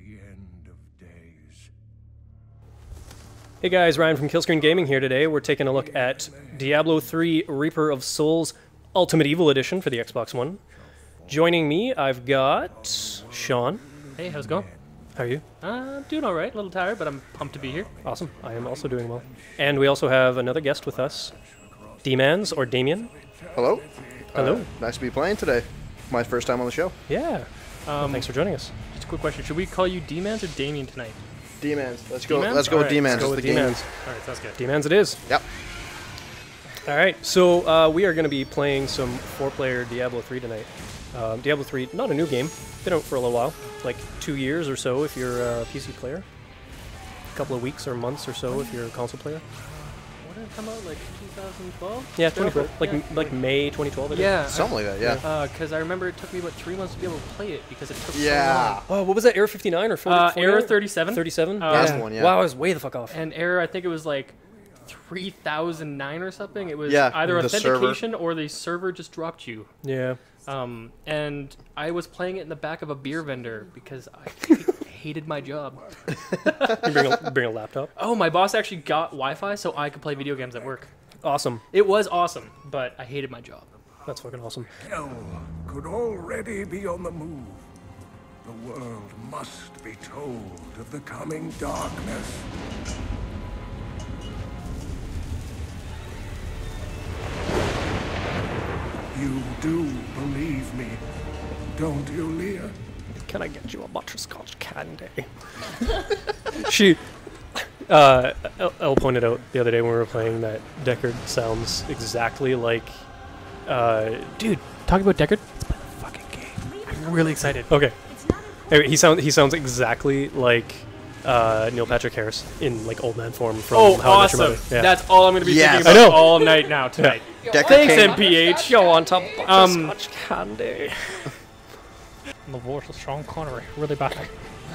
the end of days. Hey guys, Ryan from Killscreen Gaming here today. We're taking a look at Diablo III Reaper of Souls Ultimate Evil Edition for the Xbox One. Joining me, I've got Shawn. Hey, how's it going? How are you? Doing alright, a little tired, but I'm pumped to be here. Awesome. I am also doing well. And we also have another guest with us, D-Mans or Damion. Hello. Hello. Nice to be playing today. My first time on the show. Yeah. Thanks for joining us. Just a quick question. Should we call you D-Mans or Damion tonight? D-Mans. Let's go. D-Mans? Let's go with Alright, D-Mans. Let's go with It's the game. D-Mans. Alright, sounds good. D-Mans it is. Yep. Alright, so we are going to be playing some 4-player Diablo 3 tonight. Diablo 3, not a new game. Been out for a little while. Like 2 years or so if you're a PC player. A couple of weeks or months or so if you're a console player. What did it come out, like 2012? Yeah, 2012. Yeah. Like May 2012 I think. Yeah. Something like that. Yeah. Because I remember it took me about 3 months to be able to play it because it took Yeah. so long. Oh, what was that? Error 59 or 40? Error 37. 37? Last one, yeah. Wow, I was way the fuck off. And error, I think it was like 3009 or something. It was Yeah, either the authentication or the server just dropped you. Yeah. And I was playing it in the back of a beer vendor because I hated my job. You bring a laptop? Oh, my boss actually got Wi-Fi so I could play video games at work. Awesome. It was awesome, but I hated my job. That's fucking awesome. Hell could already be on the move. The world must be told of the coming darkness. You do believe me, don't you, Leah? Can I get you a butterscotch candy? She... Elle pointed out the other day when we were playing that Deckard sounds exactly like... Dude, talking about Deckard, let's play the fucking game. I'm really excited. Okay. Anyway, he sounds exactly like Neil Patrick Harris in like old man form from Oh, How I Met Your awesome. Mother. Yeah. That's all I'm going to be Yes. thinking I know. about all night now, tonight. Deckard Thanks, came- MPH. You want a butterscotch candy? The voice of Sean Connery. Really bad.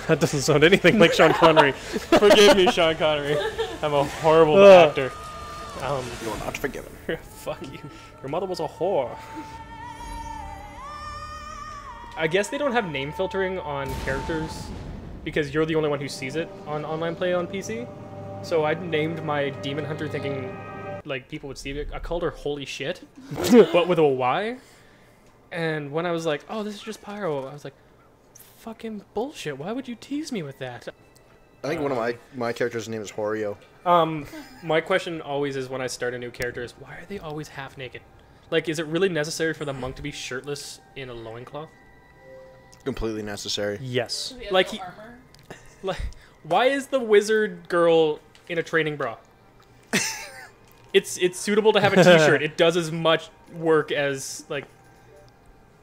That doesn't sound anything like Sean Connery. Forgive me, Sean Connery. I'm a horrible actor. You're not forgiven. Fuck you. Your mother was a whore. I guess they don't have name filtering on characters because you're the only one who sees it on online play on PC. So I named my demon hunter thinking like people would see it. I called her Holy Shit, but with a Y. And when I was like, oh, this is just Pyro, I was like, fucking bullshit. Why would you tease me with that? I think one of my character's name is Horio. My question always is when I start a new character is why are they always half naked? Like, is it really necessary for the monk to be shirtless in a loincloth? Completely necessary. Yes. Like like, why is the wizard girl in a training bra? It's suitable to have a t-shirt. It does as much work as like.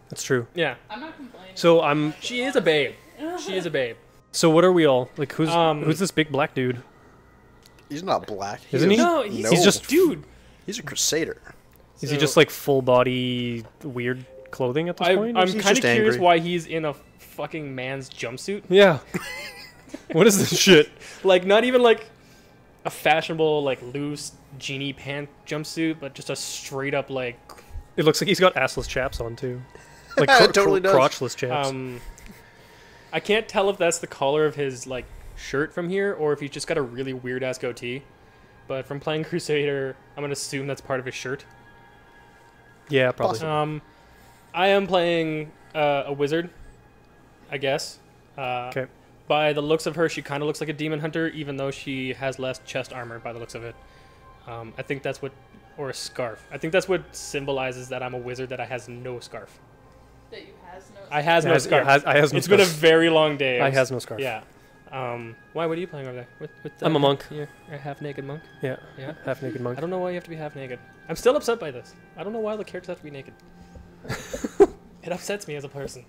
That's true. Yeah. I'm not complaining. So She is a babe. She is a babe. So what are we all like? Who's this big black dude? He's not black. Isn't he? No, No. he's just dude. He's a crusader. Is he just like full body weird clothing at this point? I'm He's kind of just curious angry. why he's in a fucking man's jumpsuit. Yeah. What is this shit? Like, not even like a fashionable, like loose genie pant jumpsuit, but just a straight up like. It looks like he's got assless chaps on too. Like It totally does. crotchless chaps. I can't tell if that's the collar of his like shirt from here, or if he's just got a really weird ass goatee. But from playing Crusader, I'm gonna assume that's part of his shirt. Yeah, probably. I am playing a wizard, I guess. Okay. By the looks of her, she kind of looks like a demon hunter, even though she has less chest armor. By the looks of it, I think that's what, or a scarf. I think that's what symbolizes that I'm a wizard that I has no scarf. That you has no. I has no scarf. I has no It's been a scarf. very long day. I has no scarf. Yeah. Why? What are you playing over there? With I'm a monk. Yeah, a half naked monk. Yeah. Yeah. Half naked monk. I don't know why you have to be half naked. I'm still upset by this. I don't know why the characters have to be naked. It upsets me as a person.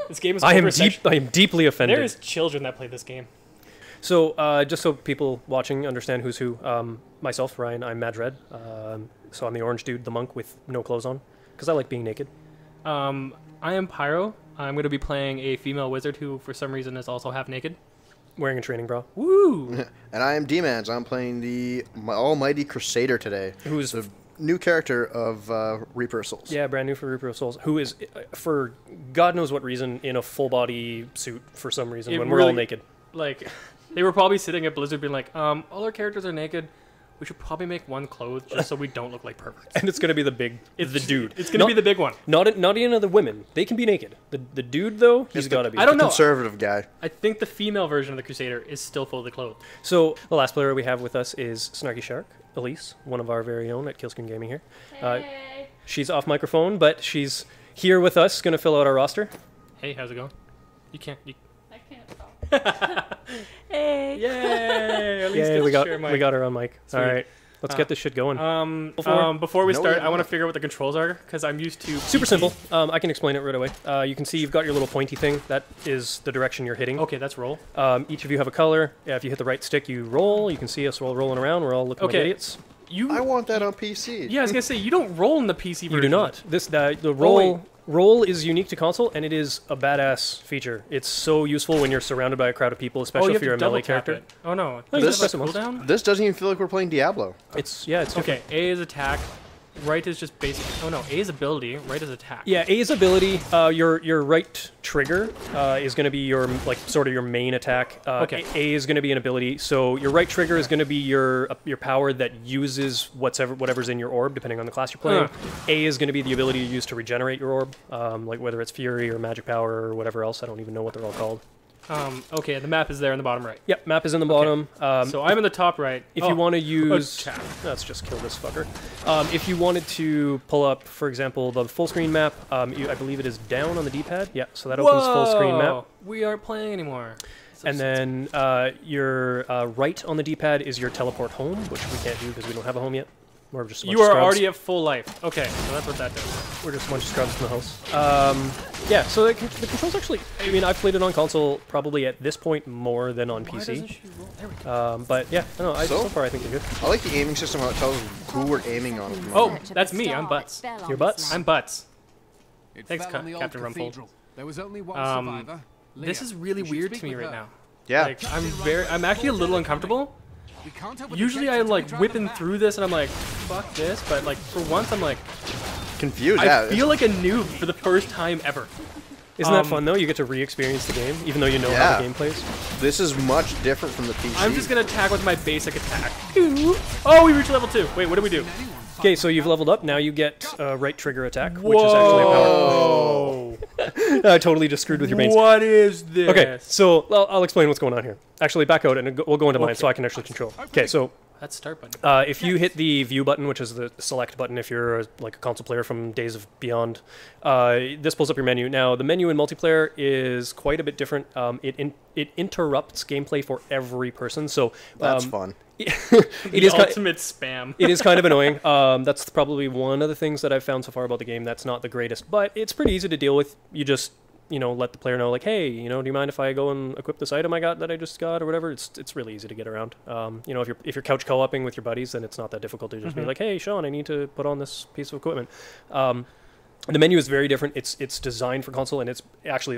This game is. I am deeply offended. There is children that play this game. So, just so people watching understand who's who, myself, Ryan, I'm Madred. So I'm the orange dude, the monk with no clothes on, because I like being naked. I am Pyro. I'm going to be playing a female wizard who, for some reason, is also half naked. Wearing a training bra. Woo! And I am D-Mans. I'm playing the almighty crusader today. Who's So new character of Reaper of Souls. Yeah, brand new for Reaper of Souls, who is, for God knows what reason, in a full body suit for some reason when we're all naked. Like, they were probably sitting at Blizzard being like, all our characters are naked. We should probably make one clothed just so we don't look like perverts. And it's going to be the dude. It's going to be the big one. Not any of the women. They can be naked. The dude, though, he's got to be. I don't know. Conservative guy. I think the female version of the Crusader is still fully clothed. So the last player we have with us is Snarky Shark, Elise, one of our very own at Killscreen Gaming here. Hey. She's off microphone, but she's here with us, going to fill out our roster. Hey, how's it going? You can't... I can't talk. Hey. Yay! At least Yeah, we share mic. got her on mic. Sweet. All right, let's get this shit going. Before we No, start, we I want to haven't. figure out what the controls are because I'm used to Super PC. simple. I can explain it right away. You can see you've got your little pointy thing. That is the direction you're hitting. Okay, that's roll. Each of you have a color. If you hit the right stick, you roll. You can see us all rolling around. We're all looking like Okay. idiots. I want that on PC. Yeah, I was gonna say you don't roll in the PC version. You do not. The roll is unique to console, and it is a badass feature. It's so useful when you're surrounded by a crowd of people, Oh, especially you if have you're to a melee double tap character. it. Oh no. Oh, you Does just it press it cooldown? This doesn't even feel like we're playing Diablo. It's different. Okay, A is attack. Right is just basic. Oh no, A is ability. Right is attack. Yeah, A's ability, your right trigger is going to be your sort of your main attack. Okay. A is going to be an ability. So your right trigger is going to be your power that uses whatever's in your orb, depending on the class you're playing. A is going to be the ability you use to regenerate your orb, like whether it's Fury or Magic Power or whatever else. I don't even know what they're all called. Okay, the map is there in the bottom right. Yep, map is in the bottom. So I'm in the top right. If you want to use... attack. Let's just kill this fucker. If you wanted to pull up, for example, the full screen map, I believe it is down on the D-pad. Yeah, so that opens full screen map. We aren't playing anymore. And then your right on the D-pad is your teleport home, which we can't do because we don't have a home yet. We're just a bunch You of are scrubs. already at full life. Okay, so that's what that does. We're just a bunch of scrubs in the house. Yeah, so the controls actually... I mean, I've played it on console probably at this point more than on Why PC. doesn't she roll? There we go. But yeah, I don't know, So? so far I think they're good. I like the aiming system, how it tells who we're aiming on. Oh, that's me. I'm Butts. Your Butts? I'm Butts. It Thanks, fell on the old Captain Rumpole. cathedral. There was only one survivor. This Leah, is really you should weird speak to me with right her. now. Yeah. Like, I'm actually a little uncomfortable. We can't open the Usually gates I'm until we like try whipping them through this and I'm like, fuck this, but like for once I'm like, Confused, I yeah. feel like a noob for the first time ever. Isn't that fun though? You get to re-experience the game, even though you know how Yeah. the game plays. This is much different from the PC. I'm just gonna attack with my basic attack. Oh, we reached level 2. Wait, what do we do? Okay, so you've leveled up. Now you get right trigger attack, which is actually a power. Whoa! I totally just screwed with your mains. What is this? Okay, so I'll explain what's going on here. Actually, back out and we'll go into mine so I can actually control. Okay, so That's start button. if you hit the view button, which is the select button if you're like a console player from Days of Beyond, this pulls up your menu. Now, the menu in multiplayer is quite a bit different. It interrupts gameplay for every person, so That's fun. it is ultimate spam. it is kind of annoying. That's probably one of the things that I've found so far about the game that's not the greatest, but it's pretty easy to deal with. You just let the player know, like, hey, do you mind if I go and equip this item that I just got or whatever? It's really easy to get around. If you're couch co-oping with your buddies, then it's not that difficult to just be like, hey, Shawn, I need to put on this piece of equipment. The menu is very different. It's designed for console, and it's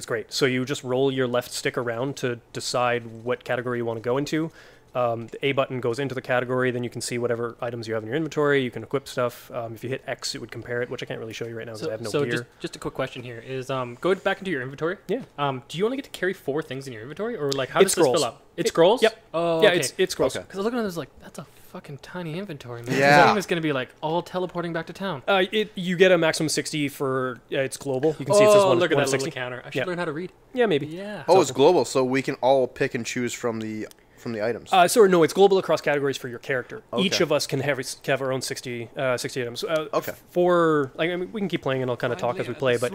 great. So you just roll your left stick around to decide what category you want to go into. The A button goes into the category, then you can see whatever items you have in your inventory. You can equip stuff. If you hit X, it would compare it, which I can't really show you right now because I have no gear. Just a quick question here is go back into your inventory. Yeah. Do you only get to carry 4 things in your inventory, or like how does this scrolls. fill up? It scrolls. Yep. Oh, Yeah, okay. it scrolls. Okay. Because I was looking at this like that's a fucking tiny inventory, man. Yeah. This game is gonna be like all teleporting back to town. You get a maximum 60 for it's global. You can see it says Oh, one, look at that 160. little counter. I should Yeah. learn how to read. Yeah, maybe. Yeah. Oh, it's global, so we can all pick and choose from the items. No, it's global across categories for your character. Okay. Each of us can have our own 60 items. Okay. We can keep playing and I'll kind of talk as we play, but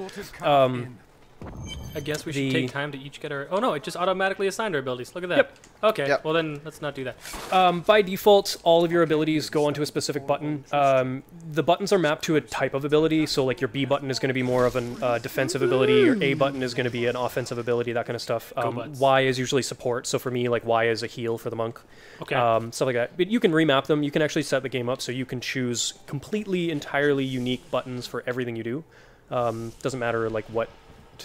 I guess we should take time to each get our... Oh, no, it just automatically assigned our abilities. Look at that. Yep. Okay, Yep. well then, let's not do that. by default, all of your abilities go onto a specific button. The buttons are mapped to a type of ability, so like your B button is going to be more of a defensive ability, your A button is going to be an offensive ability, that kind of stuff. Butts. Y is usually support, so for me, like Y is a heal for the monk. Okay. Stuff like that. But you can remap them. You can actually set the game up so you can choose completely, entirely unique buttons for everything you do. Doesn't matter like what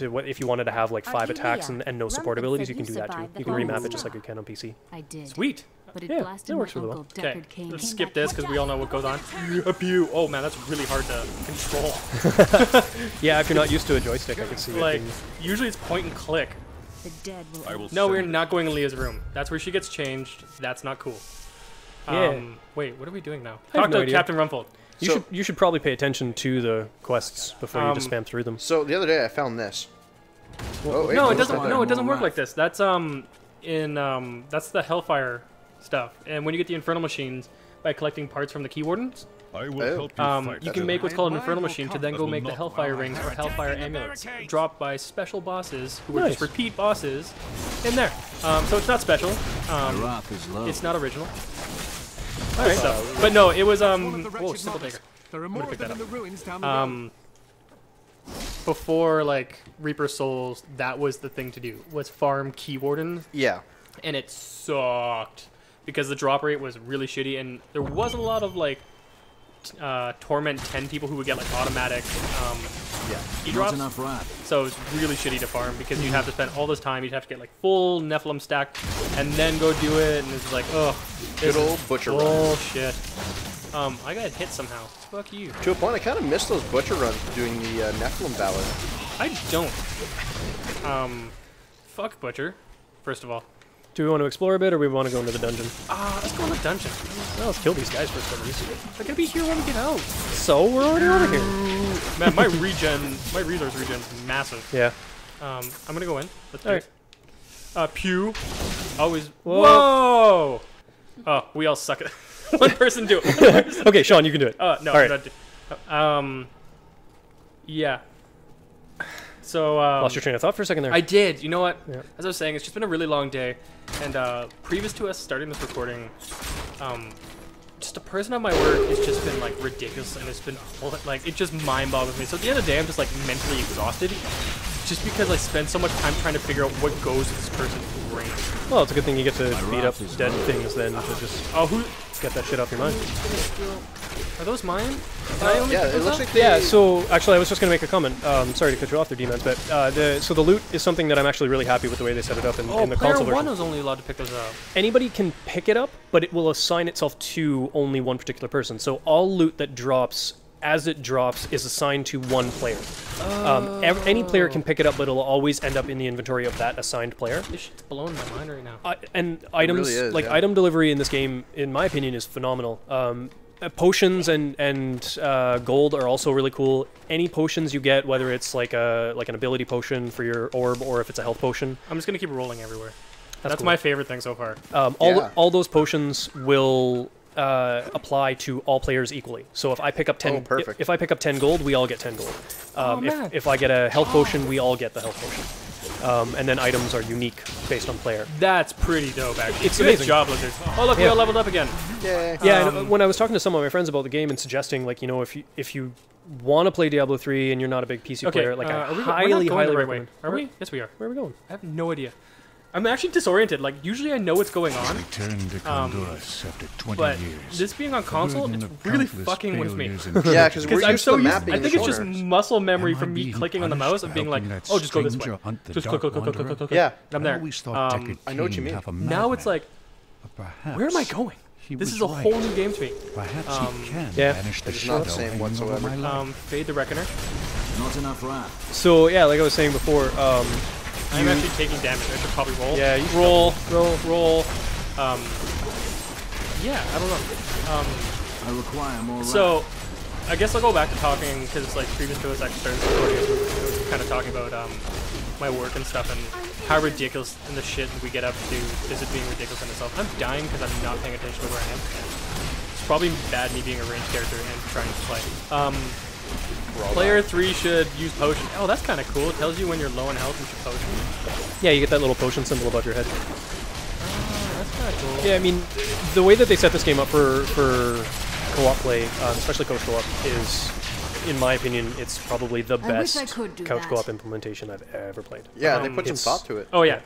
if you wanted to have like 5 attacks Arcadia. and no support Rumble abilities, said you can do you that too. survived the You can remap fall. it just like you can on PC. I did. Sweet. But it Yeah, blasted that my works really well. Uncle Okay, Deckard Cain. let's skip this because we all know what goes on. A pew. Oh man, that's really hard to control. Yeah, if you're not used to a joystick, I can see Like, it being... usually it's point and click. The dead will No, we're not going in Leah's room. That's where she gets changed. That's not cool. Yeah. Wait, what are we doing now? I have Talk no to idea. Captain Rumfold. You should probably pay attention to the quests before you just spam through them. So the other day I found this. Oh, wait, No, it it's doesn't. not No, there. it doesn't work like this. That's that's the Hellfire stuff. And when you get the Infernal Machines by collecting parts from the Key Wardens, I will help you fight you can them. make what's called an Infernal My Machine to will then go come. make the Will not Hellfire allow Rings or her Hellfire attacking the Amulets barricades. dropped by special bosses who are Nice. just repeat bosses in there. So it's not special. wrath is low. It's not original. Alright, so, but no, it was One of the whoa, wretched Simple mobs. Dagger. There are gonna more pick of that them in the ruins down the road. Before like Reaper Souls, that was the thing to do. Was farm Key Wardens, Yeah. and it sucked because the drop rate was really shitty, and there wasn't a lot of like Torment 10 people who would get like automatic key drops. wrath. So it was really shitty to farm because you'd have to spend all this time. You'd have to get like full Nephilim stack and then go do it, and it's like, oh, Good old butcher run. bullshit. I got hit somehow. Fuck you. To a point, I kind of miss those butcher runs doing the Nephilim ballad. I don't. Fuck Butcher, first of all. Do we want to explore a bit, or we want to go into the dungeon? Let's go in the dungeon. Well, let's kill these guys first, at least. They're gonna be here when we get out. So we're already over here. Man, my resource regen is massive. Yeah. I'm gonna go in. Let's do Alright. it. Pew. Always. Whoa. Whoa! Oh, we all suck at it. One person do it. Okay, Shawn, you can do it. No, All I'm right. not yeah. So, Lost your train of thought for a second there. I did. You know what? Yeah. As I was saying, it's just been a really long day, and previous to us starting this recording, just a person at my work has just been like ridiculous, and it's been like it just mind boggles me. So at the end of the day, I'm just like mentally exhausted, just because I spend so much time trying to figure out what goes to this person's brain. Well, it's a good thing you get to beat up dead things then to just Oh, who get that shit off your mind. are those mine? Can I only Yeah, pick it those looks up? like they... Yeah, so actually I was just going to make a comment. Sorry to cut you off there, D-Mans, but so the loot is something that I'm actually really happy with the way they set it up in the player console one version. was only allowed to pick those up. Anybody can pick it up, but it will assign itself to only one particular person. So all loot that drops, as it drops, is assigned to one player. Any player can pick it up, but it'll always end up in the inventory of that assigned player. This shit's blowing my mind right now. And items, really is, like yeah. item delivery in this game, in my opinion, is phenomenal. Potions and gold are also really cool. Any potions you get, whether it's like an ability potion for your orb or if it's a health potion, I'm just gonna keep rolling everywhere. That's cool. my favorite thing so far. Yeah. all those potions will apply to all players equally. So if I pick up 10, perfect. if I pick up 10 gold, we all get 10 gold. man. If I get a health potion, we all get the health potion. And then items are unique based on player. That's pretty dope, actually. It's Good amazing. job, Lizard. Oh, look, we Yeah. all leveled up again. Yeah. Yeah, and when I was talking to some of my friends about the game and suggesting, like, you know, if you want to play Diablo 3 and you're not a big PC Okay, player, like, I we're not highly, going the highly right way. recommend. Are we? Yes, we are. Where are we going? I have no idea. I'm actually disoriented. Like, usually I know what's going on, Returned to Honduras after 20 but years. this being on console, Burden it's of really countless fucking with me. failures and Yeah, because tragedies. we're I'm used so to the used. map being I think it's just corners. muscle memory Am I from me being clicking on the punished mouse and for being like, helping that oh, just go this way. stranger hunt the Just dark click, click, click, click, wanderer? click, click. Yeah. And I'm I there. always thought Deckard I know what you Cain mean. half a Now it's madman, like, but perhaps where am I going? he This was is a right. whole new game to me. Perhaps he can yeah. banish the It's not shadow the same hanging over whatsoever. my life. Fade the Reckoner. Not enough wrath. So, yeah, like I was saying before, I'm actually taking damage. I should probably roll. yeah, you Roll. Yeah, I don't know. I require more wrath. So, I guess I'll go back to talking because, like, previous to us actually started recording, we were kind of talking about my work and stuff and how ridiculous and the shit we get up to is it being ridiculous in itself. I'm dying because I'm not paying attention to where I am. It's probably bad me being a ranged character and trying to play. Player 3 should use potion. Oh, that's kind of cool. It tells you when you're low in health, you should potion. Yeah, you get that little potion symbol above your head. That's kind of cool. Yeah, I mean, the way that they set this game up for co-op play, especially couch co-op, is, in my opinion, it's probably the I wish I best could do couch that. co-op implementation I've ever played. Yeah, they put some it's- thought to it. Oh yeah,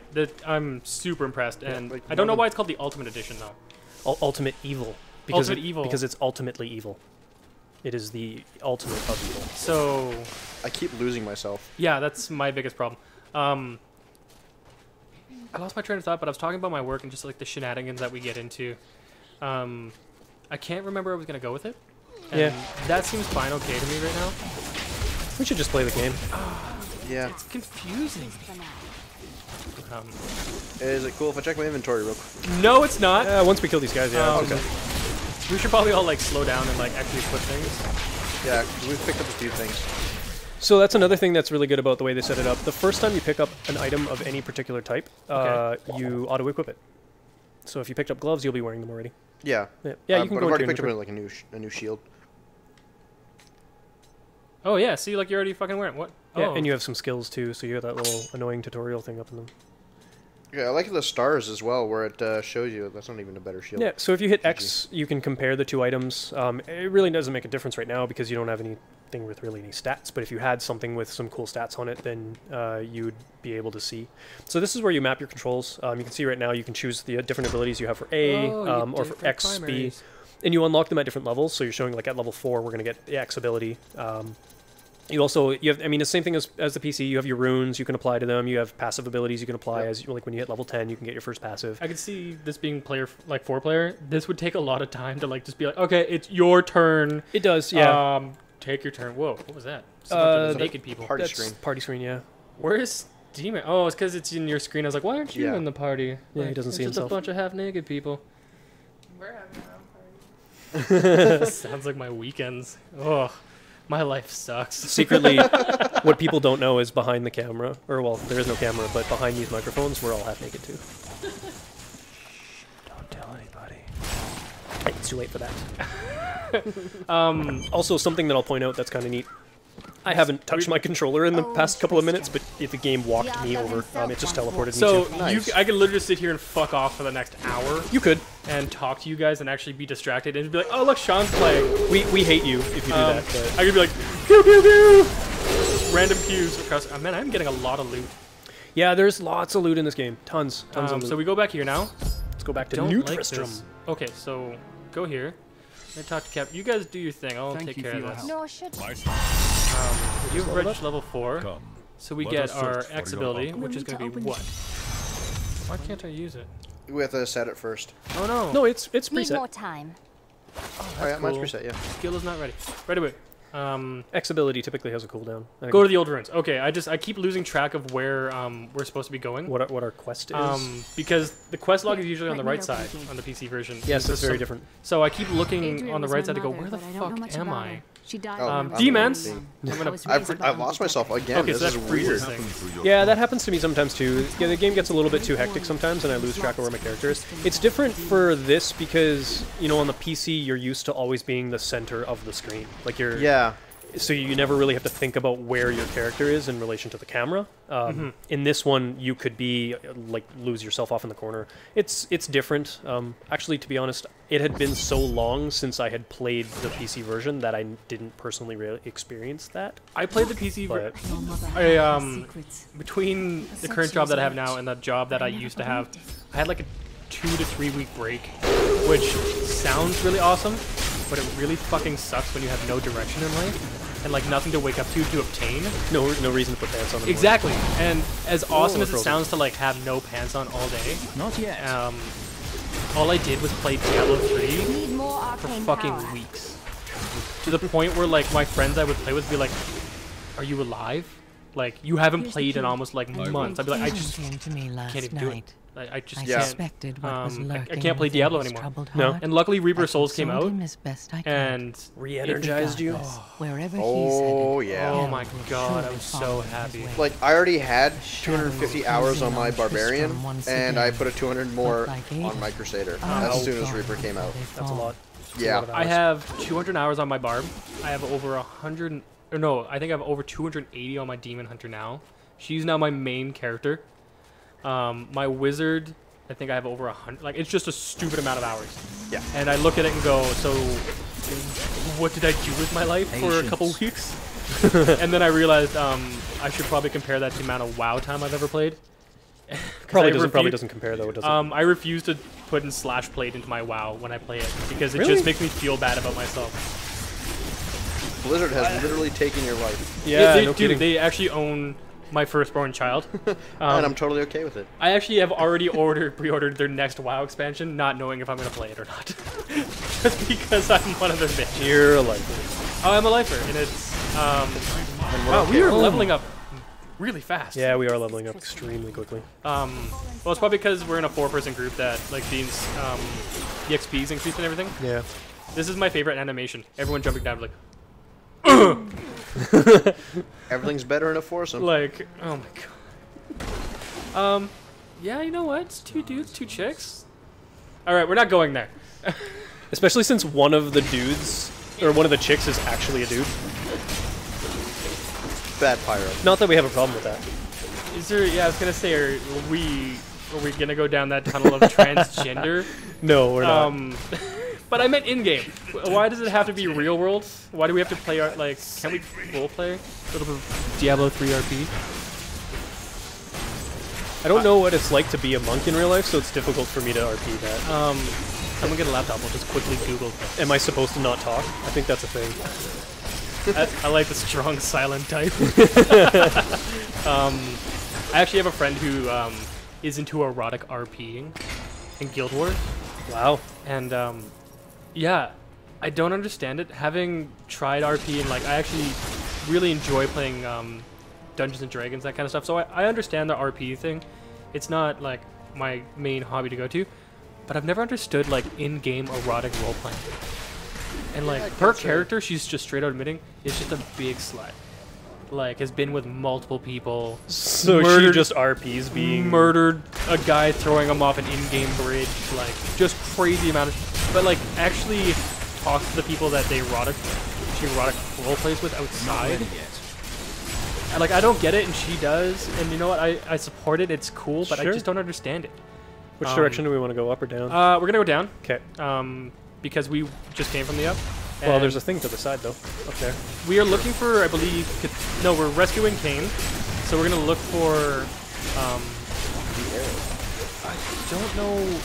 I'm super impressed, and like I don't know why it's called the Ultimate Edition though. Ultimate evil. Ultimate evil. Because it's ultimately evil. It is the ultimate of evil. So I keep losing myself. Yeah, that's my biggest problem. I lost my train of thought, but I was talking about my work and just like the shenanigans that we get into. I can't remember where I was gonna go with it. And Yeah. that seems fine, okay to me right now. We should just play the game. Yeah. It's confusing. Is it cool if I check my inventory real quick? No, it's not. Once we kill these guys, yeah. Okay. We should probably all like slow down and like actually put things. Yeah, 'cause we've picked up a few things. So that's another thing that's really good about the way they set it up. The first time you pick up an item of any particular type, you auto-equip it. So if you picked up gloves, you'll be wearing them already. Yeah. Yeah, you can but go I've already into picked up your like a new shield. Oh yeah, see, like you're already fucking wearing what? Yeah, Oh. and you have some skills too, so you have that little annoying tutorial thing up in them. Yeah, I like the stars as well, where it shows you. That's not even a better shield. Yeah, so if you hit X, you can compare the two items. It really doesn't make a difference right now because you don't have anything with really any stats, but if you had something with some cool stats on it, then you'd be able to see. So this is where you map your controls. You can see right now you can choose the different abilities you have for A or for X, B, and you unlock them at different levels. So you're showing like at level 4, we're going to get the X ability. You have, I mean, the same thing as the PC. You have your runes you can apply to them. You have passive abilities you can apply as like when you hit level 10, you can get your first passive. I could see this being like 4-player. This would take a lot of time to like just be like, okay, it's your turn. It does, yeah. Take your turn. Whoa, what was that? It's a bunch of naked people. Party That's screen. Party screen, yeah. Where is Demon? Oh, it's because it's in your screen. I was like, why aren't you Yeah. in the party? Yeah, Like, he doesn't it's see just himself. a bunch of half-naked people. We're having our own party. Sounds like my weekends. Oh, my life sucks. Secretly, what people don't know is behind the camera, or well, there is no camera, but behind these microphones, we're all half naked too. Don't tell anybody. It's too late for that. Also, something that I'll point out that's kind of neat. I haven't touched my controller in the past couple of minutes, but if the game walked me over, it just teleported So me to. Nice. I could literally sit here and fuck off for the next hour You could. and talk to you guys and actually be distracted and be like, oh look, Shawn's playing. We hate you if you do that. But I could be like, pew pew pew, random pews across. Man, I'm getting a lot of loot. yeah, there's lots of loot in this game. Tons of loot. So we go back here now. Let's go back to Don't New like Tristram. this. Okay, so go here. I'm gonna talk to Cap. You guys do your thing. I'll Thank take you care for of your this. help. No, should You've reached level 4, Come. so we Let get us our search for X your ability, uncle. which is gonna be what? Why can't I use it? We have to set it first. Oh no. No, it's need preset. more time. Oh, yeah, mine's cool. preset, yeah. Skill is not ready. Right away. X ability typically has a cooldown. Go to the old ruins. Okay, I keep losing track of where we're supposed to be going. what our quest is. Because the quest log is usually on the Let me right know side what you think. on the PC version. Yes, There's it's very some- different. So I keep looking Adrian on the was right my side to go, mother, where the but I don't know fuck much am about I? her. She died. Oh, demons. I'm gonna- gonna. I've lost myself again. Okay, This so is that freezes weird. things. Yeah, that happens to me sometimes too. Yeah, the game gets a little bit too hectic sometimes, and I lose track of where my character is. It's different for this because, you know, on the PC, you're used to always being the center of the screen. Like you're... Yeah. So you never really have to think about where your character is in relation to the camera. In this one, you could be like lose yourself off in the corner. It's different. Actually, to be honest, it had been so long since I had played the PC version that I didn't personally really experience that. I played the PC But between the current job that I have now and the job that I used to have, I had like a 2 to 3 week break, which sounds really awesome, but it really fucking sucks when you have no direction in life and like nothing to wake up to obtain. No reason to put pants on. Anymore. Exactly. And as awesome as it frozen. sounds to like have no pants on all day, Not yet. all I did was play Diablo 3 Need more for arcane fucking power. weeks. To the point where like my friends I would play with would be like, "Are you alive? Like you haven't played in almost like months." I'd be like, "I just came to me last can't even do it. night. I just I Yeah. can't." suspected what was I lurking can't play within Diablo his anymore. troubled No. heart. And luckily Reaper I Souls came consoled out him as best I could. and Re-energized you. Regardless, wherever Oh, he's headed, yeah. oh hell my will god, I surely was so follow his happy. way. Like, I already had 250 hours on my Barbarian, Tristram once and I again. put a 200 more But like on Aiden, my Crusader all as soon as fall Reaper came out. they That's a fall. lot. Yeah. of I hours. have 200 hours on my Barb. I have over 100, or no, I think I have over 280 on my Demon Hunter now. She's now my main character. My Wizard, I think I have over 100. Like, it's just a stupid amount of hours. Yeah. And I look at it and go, so what did I do with my life for a couple Patience. weeks? And then I realized I should probably compare that to the amount of WoW time I've ever played. 'Cause Probably I doesn't compare though. It doesn't. I refuse to put in /plate into my WoW when I play it because it Really? just makes me feel bad about myself. Blizzard has literally taken your life. Yeah, they, no dude, kidding. they actually own my firstborn child. And I'm totally okay with it. I actually have already pre-ordered their next WoW expansion, not knowing if I'm going to play it or not. Just because I'm one of their bitches. You're a lifer. Oh, I'm a lifer, and it's... wow, we are leveling up really fast. Yeah, we are leveling up extremely quickly. Well, it's probably because we're in a 4-person group that, like, the XP's increased and everything. Yeah. This is my favorite animation. Everyone jumping down, like... Everything's better in a foursome. Like, oh my god. Yeah, you know what? It's 2 dudes, 2 chicks. Alright, we're not going there. Especially since one of the dudes, or one of the chicks is actually a dude. Bad pyro. Not that we have a problem with that. Is there, yeah, I was gonna say, are we gonna go down that tunnel of transgender? No, we're not. But I meant in-game. Why does it have to be real world? Why do we have to play our, like, can we role play? A little bit of Diablo 3 RP? I don't know what it's like to be a monk in real life, so it's difficult for me to RP that. Someone get a laptop, we'll just quickly Google. Am I supposed to not talk? I think that's a thing. I like the strong silent type. I actually have a friend who is into erotic RPing in Guild Wars. Wow. And yeah, I don't understand it. Having tried RP and like I actually really enjoy playing Dungeons and Dragons, that kind of stuff. So I understand the RP thing. It's not like my main hobby to go to, but I've never understood like in-game erotic role playing. And like her character, she's just straight out admitting, is just a big slut. Like has been with multiple people. So she just RPs being murdered a guy, throwing him off an in-game bridge, like just crazy amount of. But like actually talks to the people that she erotic role plays with outside. And like I don't get it, and she does. And you know what? I support it. It's cool, but Sure. I just don't understand it. Which direction do we want to go, up or down? We're gonna go down. Okay. Because we just came from the up. Well, and there's a thing to the side, though. Up there. we are looking for, I believe, no, we're rescuing Kane. So we're gonna look for. I don't know.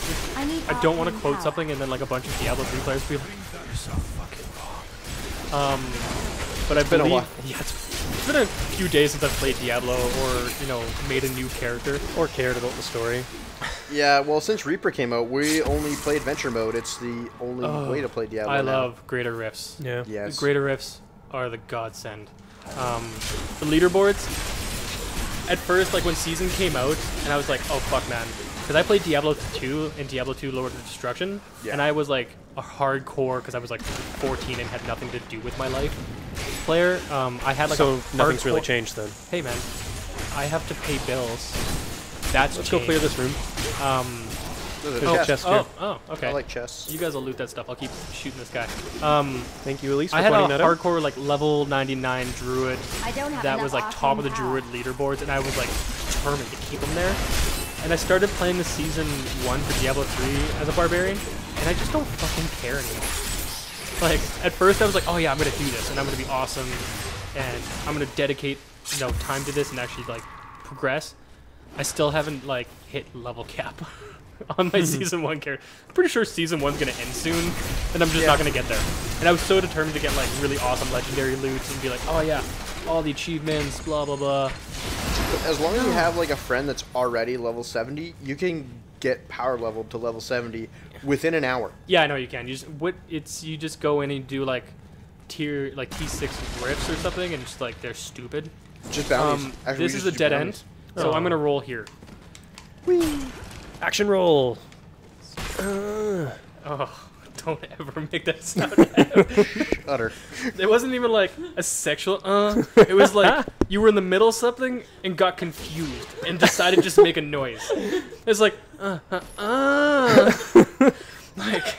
I don't want to quote something and then like a bunch of Diablo 3 players be like, "You're so fucking wrong." But I've been a while. Yeah, it's been a few days since I've played Diablo or made a new character. Or cared about the story. Yeah, well, since Reaper came out, we only play Adventure Mode. It's the only way to play Diablo I now. love Greater Rifts. Yeah. Yes. The Greater Rifts are the godsend. The leaderboards. At first, like when Season came out, and I was like, "Oh fuck, man," because I played Diablo 2 and Diablo 2: Lord of Destruction, Yeah. and I was like a hardcore because I was like 14 and had nothing to do with my life player. I had like So a nothing's really hardcore- changed then. Hey man, I have to pay bills. That's Let's go clear changed. this room. There's a Oh, chest. chest here. Oh, okay. I like chests. You guys will loot that stuff. I'll keep shooting this guy. Thank you, Elise, for I had a pointing that out. hardcore like level 99 druid I don't have that enough was like top of the offering druid leaderboards, and I was like determined to keep him there. And I started playing the season 1 for Diablo 3 as a barbarian, and I just don't fucking care anymore. Like at first I was like, oh yeah, I'm gonna do this, and I'm gonna be awesome, and I'm gonna dedicate time to this and actually like progress. I still haven't like hit level cap on my season 1 character. I'm pretty sure season 1's gonna end soon, and I'm just not gonna get there. And I was so determined to get like really awesome legendary loot and be like, oh yeah, all the achievements, blah blah blah. As long as you have like a friend that's already level 70, you can get power leveled to level 70 within an hour. Yeah, I know you can. You just go in and do like tier like T6 rifts or something, and just like they're stupid. Just bounties. Actually, This we is just a do dead end, bounties. so I'm gonna roll here. Action roll. Oh, don't ever make that sound. Utter. It wasn't even like a sexual It was like you were in the middle of something and got confused and decided to just make a noise. It's like like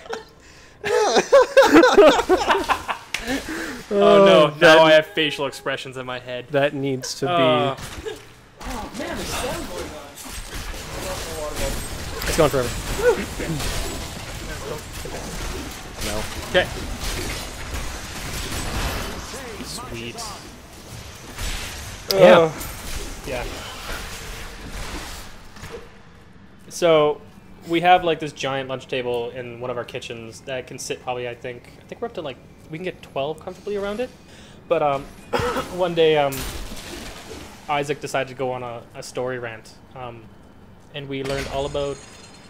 oh no, now I have facial expressions in my head. That needs to be. Oh man, there's sound going on. It's gone forever. No. Okay. Sweet. Yeah. Yeah. So we have like this giant lunch table in one of our kitchens that can sit probably I think we're up to like we can get 12 comfortably around it. But one day Isaac decided to go on a story rant, and we learned all about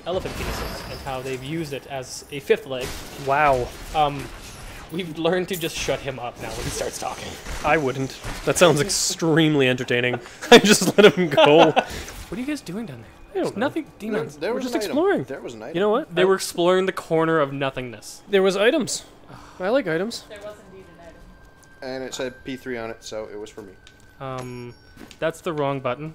elephant penises and how they've used it as a fifth leg. Wow. We've learned to just shut him up now when he starts talking. I wouldn't. That sounds extremely entertaining. I just let him go. What are you guys doing down there? I don't There's know. nothing. Demons. There We're was just an item. exploring. There was an item. You know what? They were exploring the corner of nothingness. There was items. I like items. There was indeed an item. And it said P3 on it, so it was for me. That's the wrong button.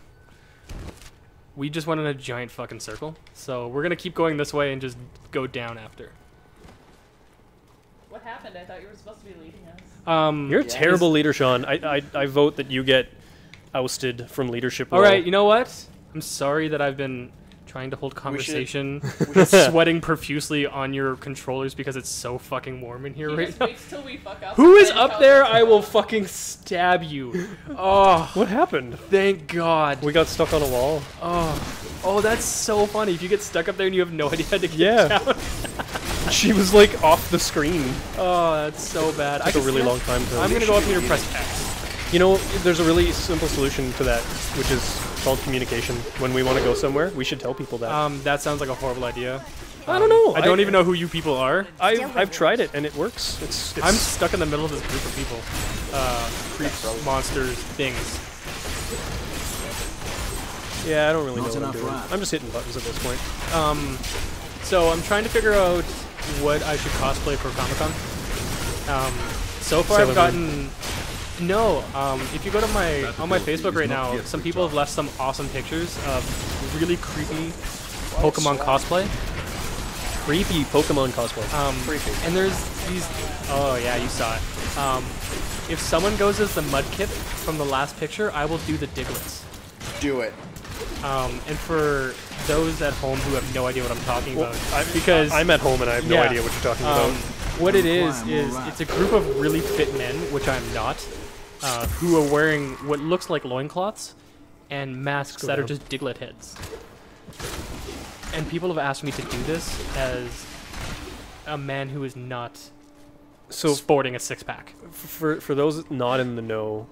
We just went in a giant fucking circle. So we're gonna keep going this way and just go down after. What happened? I thought you were supposed to be leading us. You're a Yeah. terrible leader, Shawn. I vote that you get ousted from leadership All role. right, you know what? I'm sorry that I've been trying to hold conversation, we sweating profusely on your controllers because it's so fucking warm in here He right just now. waits till we fuck up. Who is and up tells there? us I to will go. fucking stab you. Oh, What happened? thank God. We got stuck on a wall. Oh, that's so funny. If you get stuck up there and you have no idea how to get Yeah. down. She was like off the screen. Oh, that's so bad. Took a really long time to. I'm gonna go up here and press X. You know, there's a really simple solution to that, which is called communication. When we want to go somewhere, we should tell people that. That sounds like a horrible idea. I don't know. I don't even know who you people are. I've tried it and it works. It's I'm stuck in the middle of this group of people. Creeps, monsters, things. yeah. I don't really Not know what I'm enough doing. wrath. I'm just hitting buttons at this point. So I'm trying to figure out what I should cosplay for Comic-Con. So far Sailor I've gotten no. If you go to on my Facebook right now, some people have left some awesome pictures of really creepy Pokemon cosplay. Creepy Pokemon cosplay. And there's these. Oh yeah, you saw it. If someone goes as the Mudkip from the last picture, I will do the Digletts. Do it. And for those at home who have no idea what I'm talking Well, about, because I'm at home and I have no Yeah. idea what you're talking about. what it is Require more it's a group of really fit men, which I'm not, who are wearing what looks like loincloths and masks that are down. just Diglett heads. And people have asked me to do this as a man who is not So sporting a six-pack. for those not in the know,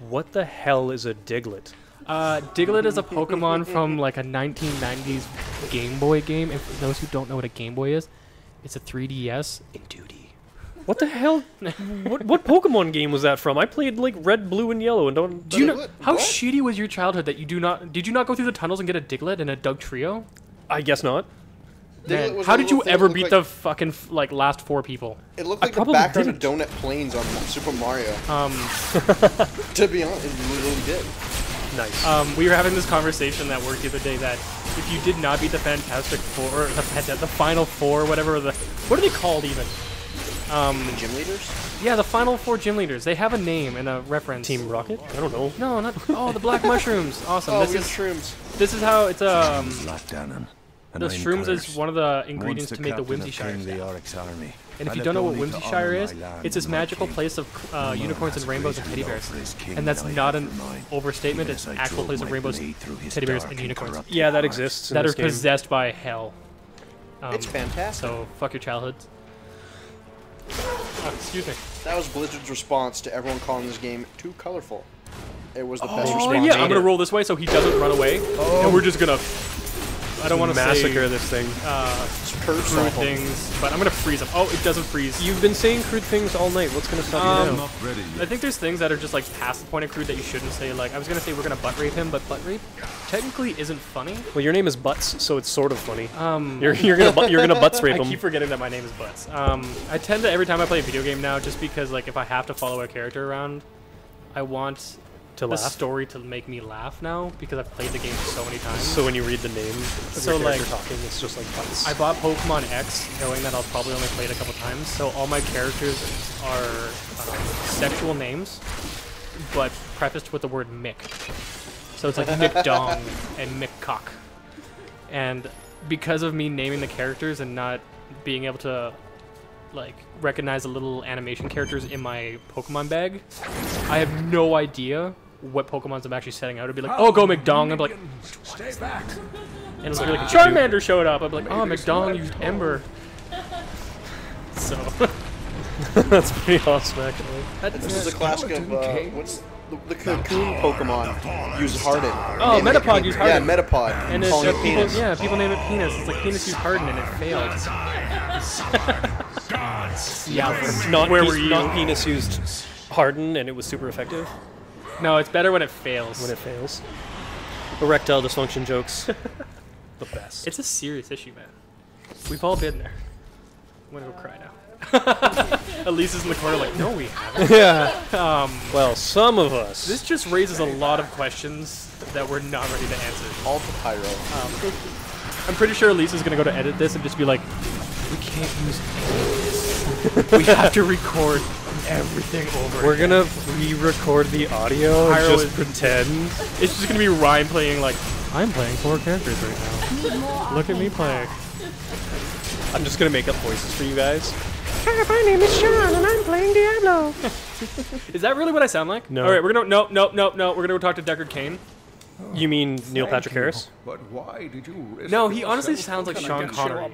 what the hell is a Diglett? Diglett is a Pokemon from like a 1990s Game Boy game. And for those who don't know what a Game Boy is, it's a 3DS in 2D. What the hell? what Pokemon game was that from? I played like Red, Blue, and Yellow, and don't. Do you know Diglett? how What? shitty was your childhood that you did you not go through the tunnels and get a Diglett and a Dugtrio? I guess not. Diglett Man, was how a did you little thing ever that beat looked the fucking like last 4 people? It looked I like the probably background of didn't. Donut Plains on Super Mario. To be honest, it literally did. Nice. We were having this conversation at work the other day that if you did not beat the Fantastic Four, or the Final Four, whatever what are they called even? The gym leaders? Yeah, the Final Four gym leaders. They have a name and a reference. Team Rocket? I don't know. No, not. Oh, the black mushrooms. Awesome. Oh, this we have is shrooms. this is how it's Lieutenant. the shrooms is one of the ingredients to make the Whimsicary. And if you don't know what Whimsicary is, it's this magical place of unicorns and rainbows and teddy bears. And that's not an overstatement. It's an actual place of rainbows, teddy bears, and unicorns Yeah, that exists in that are this game. possessed by hell. It's fantastic. So fuck your childhood. Excuse me. That was Blizzard's response to everyone calling this game too colorful. It was the best Oh response. yeah, I'm gonna roll this way so he doesn't run away, and we're just gonna. I don't want to massacre say this thing. Curve crude things, but I'm gonna freeze him. Oh, it doesn't freeze. You've been saying crude things all night. What's gonna stop you now? Not ready I yet. think there's things that are just like past the point of crude that you shouldn't say. Like I was gonna say we're gonna butt rape him, but butt rape technically isn't funny. Well, your name is Butts, so it's sort of funny. You're gonna butts rape I him. keep forgetting that my name is Butts. I tend to every time I play a video game now, just because like if I have to follow a character around, I want To the laugh. story to make me laugh now because I've played the game so many times. So when you read the name of So, your character like, talking, it's just like Butts. I bought Pokemon X knowing that I'll probably only play it a couple times, so all my characters are sexual names, but prefaced with the word Mick. So it's like Mick Dong and Mick Cock. And because of me naming the characters and not being able to like recognize the little animation characters in my Pokemon bag, I have no idea what Pokemons I'm actually setting out. It'd be like, oh, go McDong. I'm like, Stay back. and it's like Charmander showed up. I'm like, oh, McDong used Ember. So That's pretty awesome, actually. This is a classic of what's the cocoon Pokemon use Harden. Oh, Metapod use Harden. Yeah, Metapod. And calling it penis. people name it penis. It's like penis used Harden and it failed. Yeah, Not where were you? Not penis used harden, and it was super effective No, it's better when it fails. when it fails. Erectile dysfunction jokes. The best. It's a serious issue, man. We've all been there. I'm gonna go cry now. Elise is in the corner like, no, we haven't. Yeah. Well, some of us. This just raises a lot of questions that we're not ready to answer. All to Pyro. I'm pretty sure Elise is gonna go to edit this and just be like, we can't use any of this. We have to record everything over. We're gonna re-record the audio and Pyro just is- pretend. It's just gonna be Ryan playing like, I'm playing 4 characters right now. Look at me play. I'm just gonna make up voices for you guys. Hi, my name is Shawn, and I'm playing Diablo. Is that really what I sound like? No. All right, we're gonna no. We're gonna go talk to Deckard Cain. You mean Neil Patrick Thank you, Harris? But why did you risk No, he honestly yourself sounds like for Sean that? Connery.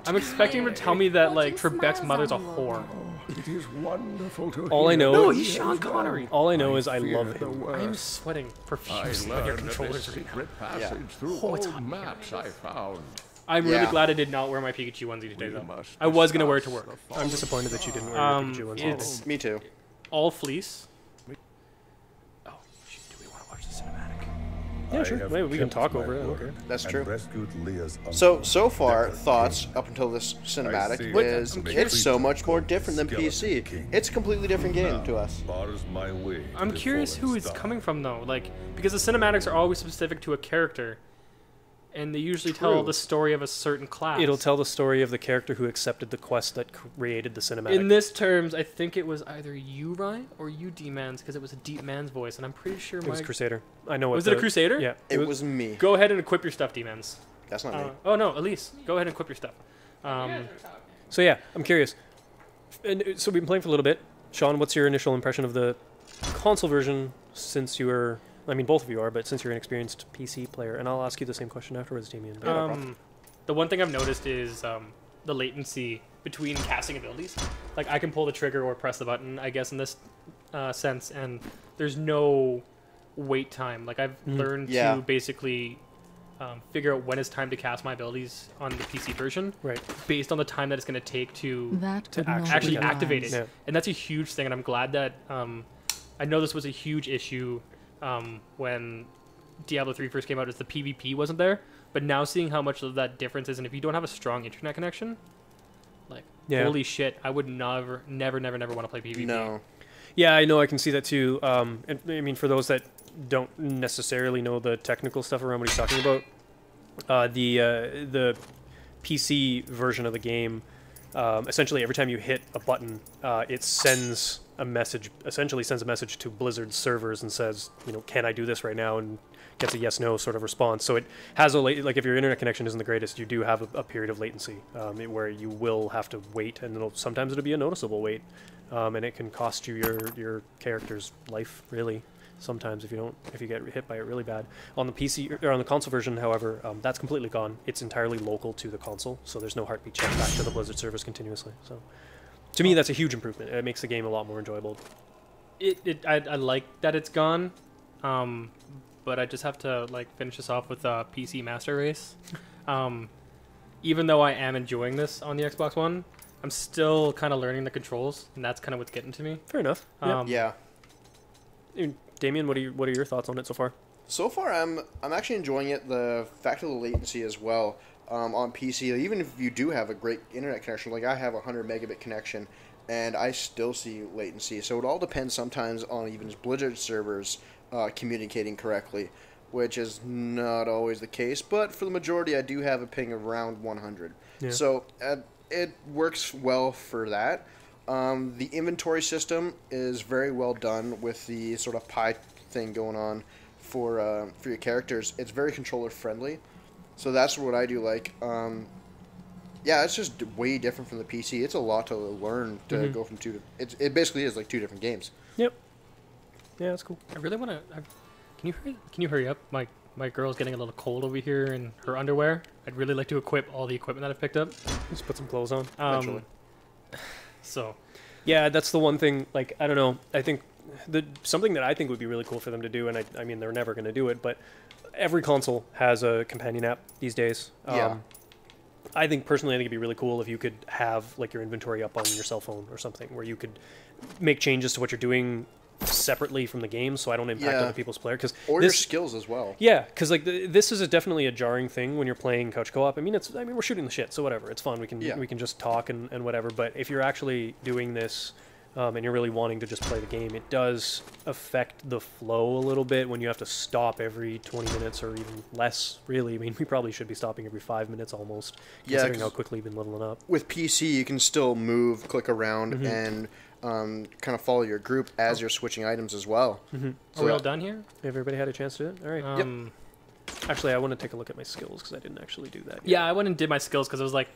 I'm expecting him to tell me that like Trebek's mother's a whore. It is wonderful to All I hear. know- No, is- he's Sean Connery. All I know is I Fear love the him. I am worst. sweating I profusely on your learned of this controllers right now. secret passage through Oh, it's old hot. maps I found. I'm really Yeah. glad I did not wear my Pikachu onesie today, We though. must I was gonna wear it to discuss work. the I'm disappointed that you didn't wear Um, your Pikachu ones. it's- Me too. All fleece. Oh, shoot, do we want to watch the cinematic? Yeah, sure. Maybe we can talk over it. I don't care. That's true. Rescued Leah's So far, thoughts up until this cinematic see. is I'm it's so much more different than PC. It's a completely different game to us. bars my way. I'm curious who it's coming from, though. Like, because the cinematics are always specific to a character, and they usually tell True. the story of a certain class. It'll tell the story of the character who accepted the quest that created the cinematic. In this terms, I think it was either you, Ryan, or you, D-Mans, because it was a deep man's voice, and I'm pretty sure it was my... Crusader. I know. What Was it a Crusader? Yeah. It was me. Go ahead and equip your stuff, D-Mans. That's not me. Oh, no, Elise. Go ahead and equip your stuff. So yeah, I'm curious. And so we've been playing for a little bit. Shawn, what's your initial impression of the console version since you were? I mean, both of you are, but since you're an experienced PC player, and I'll ask you the same question afterwards, Damian. The one thing I've noticed is the latency between casting abilities. Like, I can pull the trigger or press the button, I guess, in this sense, and there's no wait time. Like, I've learned Yeah. to basically figure out when it's time to cast my abilities on the PC version, Right. based on the time that it's going to take to That could actually Yeah. activate it. Yeah. And that's a huge thing, and I'm glad that I know this was a huge issue when Diablo 3 first came out, is the PvP wasn't there. But now seeing how much of that difference is, and if you don't have a strong internet connection, like, Yeah. holy shit, I would never want to play PvP. No. Yeah, I know. I can see that too. And I mean, for those that don't necessarily know the technical stuff around what he's talking about, the PC version of the game, essentially every time you hit a button, it sends a message. Essentially, sends a message to Blizzard's servers and says, you know, can I do this right now? And gets a yes/no sort of response. So it has a like if your internet connection isn't the greatest, you do have a period of latency where you will have to wait, and sometimes it'll be a noticeable wait, and it can cost you your character's life really. Sometimes if you get hit by it really bad. On the PC or on the console version, however, that's completely gone. It's entirely local to the console, so there's no heartbeat check back to the Blizzard servers continuously. So to me, that's a huge improvement. It makes the game a lot more enjoyable. I like that it's gone, but I just have to like finish this off with PC Master Race. Even though I am enjoying this on the Xbox One, I'm still kind of learning the controls, and that's kind of what's getting to me. Fair enough. Yeah. Damien, what are your thoughts on it so far? So far, I'm actually enjoying it. The fact of the latency as well on PC. Even if you do have a great internet connection, like I have a 100 megabit connection, and I still see latency. So it all depends sometimes on even Blizzard servers communicating correctly, which is not always the case. But for the majority, I do have a ping of around 100. Yeah. So it works well for that. The inventory system is very well done with the sort of pie thing going on for your characters. It's very controller friendly, so that's what I do like. Yeah, it's just way different from the PC. It's a lot to learn to go from two. It basically is like two different games. Yep. Yeah, that's cool. I really want to. Can you hurry up? My girl's getting a little cold over here in her underwear. I'd really like to equip all the equipment that I've picked up. Just put some clothes on. Eventually. So, Yeah, that's the one thing. Like, I don't know. I think something that I think would be really cool for them to do, and I mean, they're never going to do it, but every console has a companion app these days. Yeah. I think personally, I think it'd be really cool if you could have like your inventory up on your cell phone or something, where you could make changes to what you're doing separately from the game, so I don't impact other people's player. Or your skills as well. Yeah, because like this is definitely a jarring thing when you're playing couch co-op. I mean, we're shooting the shit, so whatever, it's fun. We can just talk and whatever. But if you're actually doing this and you're really wanting to just play the game, it does affect the flow a little bit when you have to stop every 20 minutes or even less, really. I mean, we probably should be stopping every 5 minutes almost, considering how quickly we've been leveling up. With PC, you can still move, click around, and kind of follow your group as you're switching items as well. Are we all done here? Everybody had a chance to do it? All right. Actually, I want to take a look at my skills because I didn't actually do that yet. Yeah, I went and did my skills because I was like,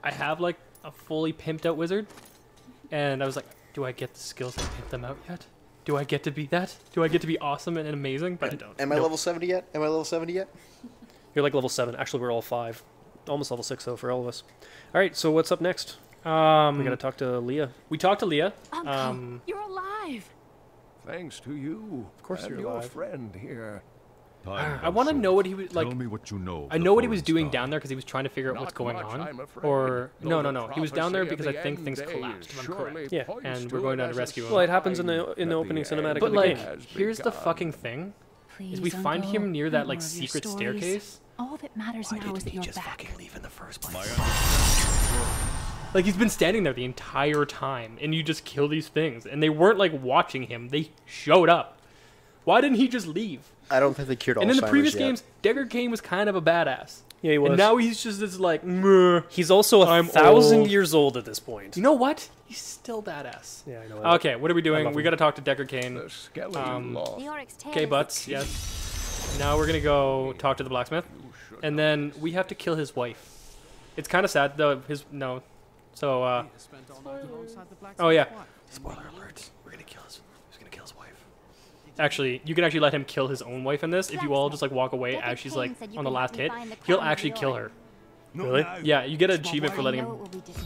I have like a fully pimped out wizard, and I was like, do I get the skills to pimp them out yet? Do I get to be that? Do I get to be awesome and amazing? But I don't. Am I level 70 yet? You're like level 7. Actually, we're all 5. Almost level 6, though, for all of us. All right, so what's up next? We got to talk to Leah. We talked to Leah. Uncle, you're alive. Thanks to you. Of course and you're your alive. friend here. I want to know what he was like. Tell me what you know. I know what he was doing down there because he was trying to figure out what's going on. Or no. He was down there because I think things collapsed. If I'm correct. Yeah. And we're going down to rescue him. Well, it happens in the opening cinematic But of the like, game. here's the fucking thing: is we find him near that like secret staircase. All that matters now is that you're back. leave in the first place? Like he's been standing there the entire time, and you just kill these things, and they weren't like watching him; they showed up. Why didn't he just leave? I don't think they cured Alzheimer's And in the previous yet. games, Deckard Cain was kind of a badass. Yeah, he was. And now he's just this like, meh. He's also I'm 1,000 old. years old at this point. You know what? He's still badass. Yeah, I know. Okay, what are we doing? We got to talk to Deckard Cain. The skeleton lost. Okay, butts, yes. Now we're gonna go talk to the blacksmith, and then we have to kill his wife. It's kind of sad though. So oh yeah. Spoiler alert. We're gonna kill his. He's gonna kill his wife. Actually, you can actually let him kill his own wife in this. If you all just like walk away as she's like on the last hit, he'll actually kill her. Really? Yeah, you get an achievement for letting him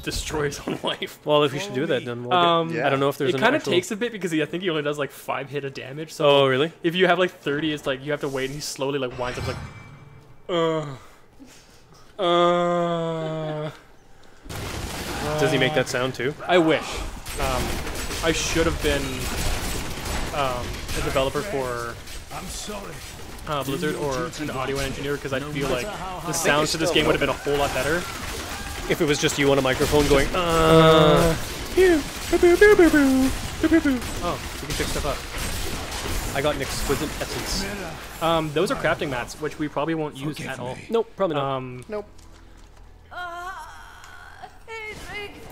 destroy his own wife. Well, if we should do that, then we'll Yeah. I don't know if there's It an kind of actual... takes a bit because I think he only does like 5 hit of damage. So Oh, really? if you have like 30, it's like you have to wait, and he slowly like winds up like, Does he make that sound too? I wish. I should have been a developer for Blizzard or an audio engineer because I feel like the sounds to this game would have been a whole lot better. If it was just you on a microphone going, Oh, we can pick stuff up. I got an exquisite essence. Those are crafting mats, which we probably won't use at all. Nope, probably not. Nope.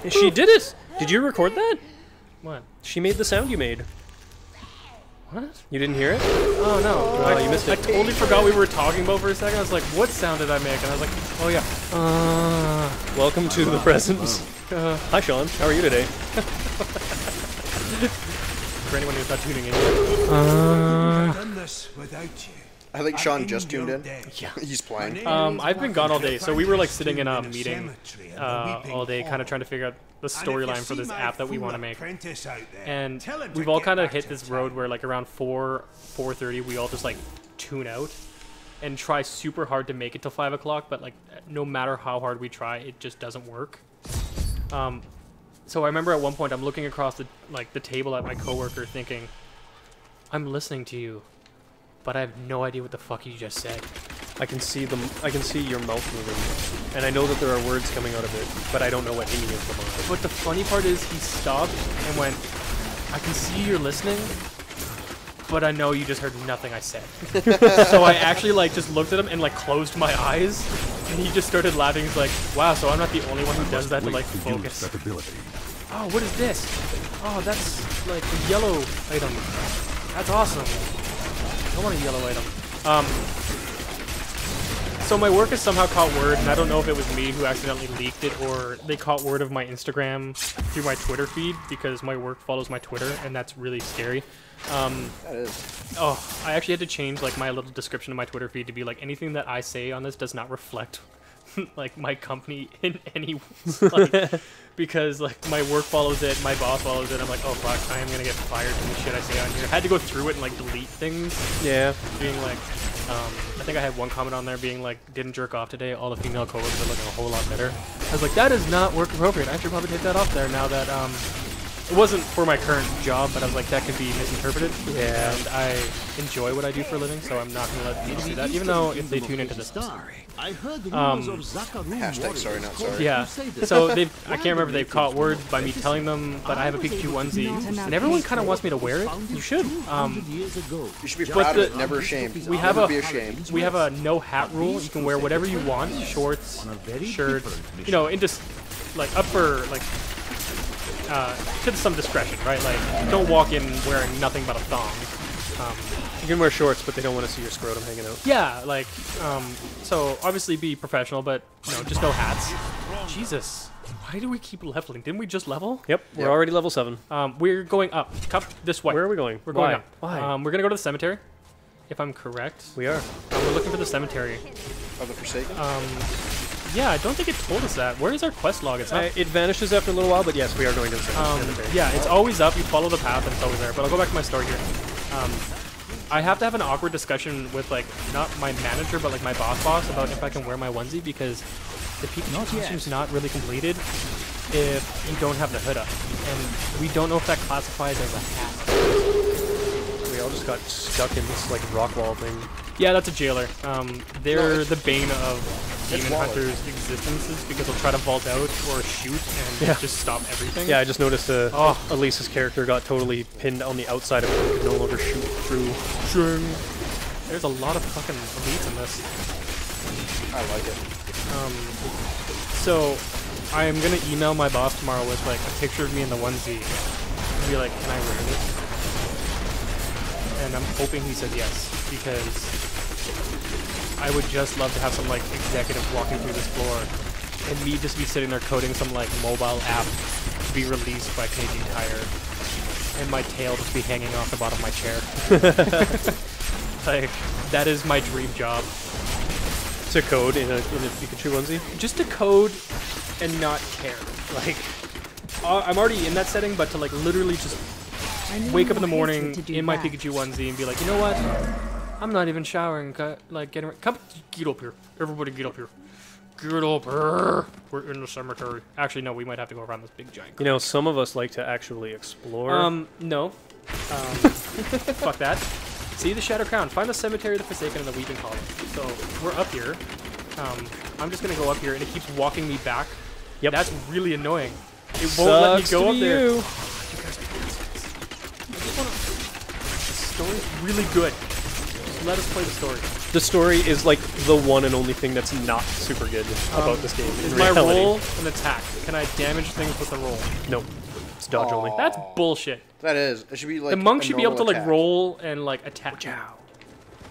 She did it! Did you record that? What? She made the sound you made. What? You didn't hear it? Oh no, you missed I it. totally forgot we were talking about for a second. I was like, what sound did I make? And I was like, oh yeah. Welcome to the present. Hi, Shawn. How are you today? For anyone who's not tuning in. Done this without you. I think Shawn just tuned in. Yeah. He's playing. I've been gone all day, so we were like sitting in a meeting all day, kind of trying to figure out the storyline for this app that we want to make. And we've all kind of hit this road where like around 4:30, we all just like tune out and try super hard to make it till 5 o'clock, but like no matter how hard we try, it just doesn't work. So I remember at one point I'm looking across the table at my coworker thinking, I'm listening to you, but I have no idea what the fuck you just said. I can see them. I can see your mouth moving, and I know that there are words coming out of it, but I don't know what any of them are. But the funny part is he stopped and went, I can see you're listening, but I know you just heard nothing I said. So I actually like just looked at him and like closed my eyes, and he just started laughing. He's like, wow, so I'm not the only one who does that to like focus. That ability. Oh, what is this? Oh, that's like a yellow item. That's awesome. I want a yellow item. So my work has somehow caught word, and I don't know if it was me who accidentally leaked it or they caught word of my Instagram through my Twitter feed because my work follows my Twitter, and that's really scary. That is. Oh, I actually had to change like my little description of my Twitter feed to be like anything that I say on this does not reflect like my company in any like because like my work follows it, my boss follows it. I'm like, oh fuck, I am gonna get fired from the shit I say on here. I had to go through it and like delete things. Yeah. Being like, I think I had one comment on there being like, didn't jerk off today. All the female coworkers are looking a whole lot better. I was like, that is not work appropriate. I should probably take that off there now that it wasn't for my current job, but I was like, that could be misinterpreted. Yeah. And I enjoy what I do for a living, so I'm not gonna let people see that, even though if they tune into this. Hashtag sorry, not sorry. Yeah. So I can't remember if they've caught word by me telling them, but I have a Pikachu onesie, and everyone kind of wants me to wear it. You should. You should be proud of it, never ashamed. We have never be ashamed. We have a no hat rule. You can wear whatever you want, shorts, shirts, you know, into like up for like to some discretion, right? Like don't walk in wearing nothing but a thong. You can wear shorts, but they don't want to see your scrotum hanging out. Yeah, like so obviously be professional, but you know, just no hats. Jesus. Why do we keep leveling? Didn't we just level? Yep, we're already level 7. We're going up. Cup this way. Where are we going? We're going up. Why? We're gonna go to the cemetery, if I'm correct. We are. We're looking for the cemetery. Of the Forsaken? Yeah, I don't think it told us that. Where is our quest log? It's not. It vanishes after a little while, but yes, we are going to the cemetery. Yeah, it's always up. You follow the path and it's always there. But I'll go back to my story here. I have to have an awkward discussion with, like, not my manager, but, like, my boss about if I can wear my onesie, because the Pikachu costume's not really completed if you don't have the hood up. And we don't know if that classifies as a hat. We all just got stuck in this, like, rock wall thing. Yeah, that's a jailer. They're the bane of demon hunters' existences because they'll try to vault out or shoot and just stop everything. Yeah, I just noticed Elise's character got totally pinned on the outside of it and could no longer shoot through. There's a lot of fucking elites in this. I like it. So, I am gonna email my boss tomorrow with like a picture of me in the onesie and be like, can I wear this? And I'm hoping he says yes, because I would just love to have some like executive walking through this floor and me just be sitting there coding some like mobile app to be released by Canadian Tire and my tail just be hanging off the bottom of my chair. Like, that is my dream job. To code in a Pikachu onesie? Just to code and not care. Like, I'm already in that setting, but to like literally just wake up in the morning in my Pikachu onesie and be like, you know what? I'm not even showering. Like, get up here. Everybody get up here. Get up here. We're in the cemetery. Actually, no, we might have to go around this big giant. You know, some of us like to actually explore. No. Fuck that. See the Shadow Crown. Find the cemetery, the Forsaken, and the Weeping Hollow. So, we're up here. I'm just gonna go up here, and it keeps walking me back. Yep. That's really annoying. It won't let me go up there. You. You guys be assholes. I just wanna... The story's really good. Just let us play the story. The story is like the one and only thing that's not super good about this game. Is in my reality. roll an attack? Can I damage things with the roll? Nope. It's dodge only. That's bullshit. That is. It should be like The monk a should be able to normal like attack. roll and like attack.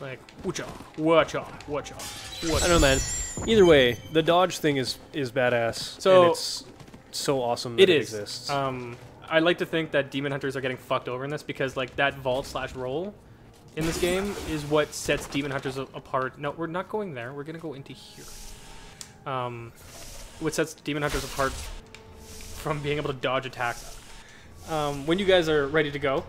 Like woocha, woocha, woocha, woocha. I don't know, man. Either way, the dodge thing is badass. So and it's so awesome that it exists. I like to think that demon hunters are getting fucked over in this because like that vault/roll in this game is what sets demon hunters apart. No, we're not going there. We're gonna go into here. What sets demon hunters apart from being able to dodge attacks. When you guys are ready to go,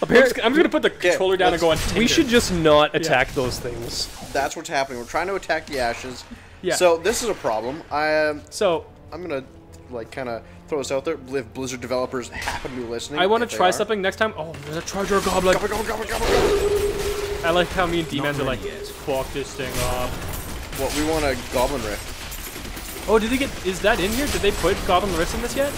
I'm just gonna put the controller down and go on Tinder. We should just not attack those things. That's what's happening. We're trying to attack the ashes. Yeah. So this is a problem. I'm So gonna like kind of throw this out there. If Blizzard developers happen to be listening, I want if to they try are. something next time. Oh, there's a Charger Goblin. Gobble, gobble, gobble, gobble, gobble. I like how me and D-Man are like, fuck this thing up. What we want a Goblin Rift. Oh, did they get? Is that in here? Did they put Goblin Rifts in this yet?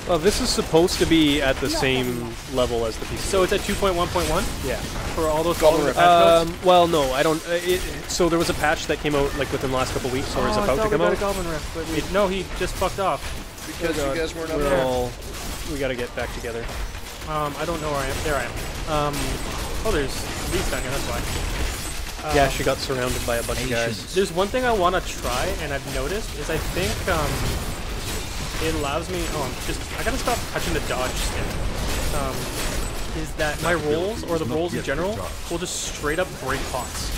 Well, this is supposed to be at the same level as the PC. So it's at 2.1.1 yeah. for all those Goblin patch Rift. notes? Well, no, I don't. So there was a patch that came out like within the last couple of weeks, or is I about thought to come we got out. a Goblin Rift, but no, he just fucked off. Because you guys weren't up We're there. all. We gotta get back together. I don't know where I am. There I am. Oh, there's Elise down here. That's why. Yeah, she got surrounded by a bunch of guys. There's one thing I want to try, and I've noticed is I think it allows me. Oh, I gotta stop touching the dodge stick. Is that my rolls or the rolls in general will just straight up break pots?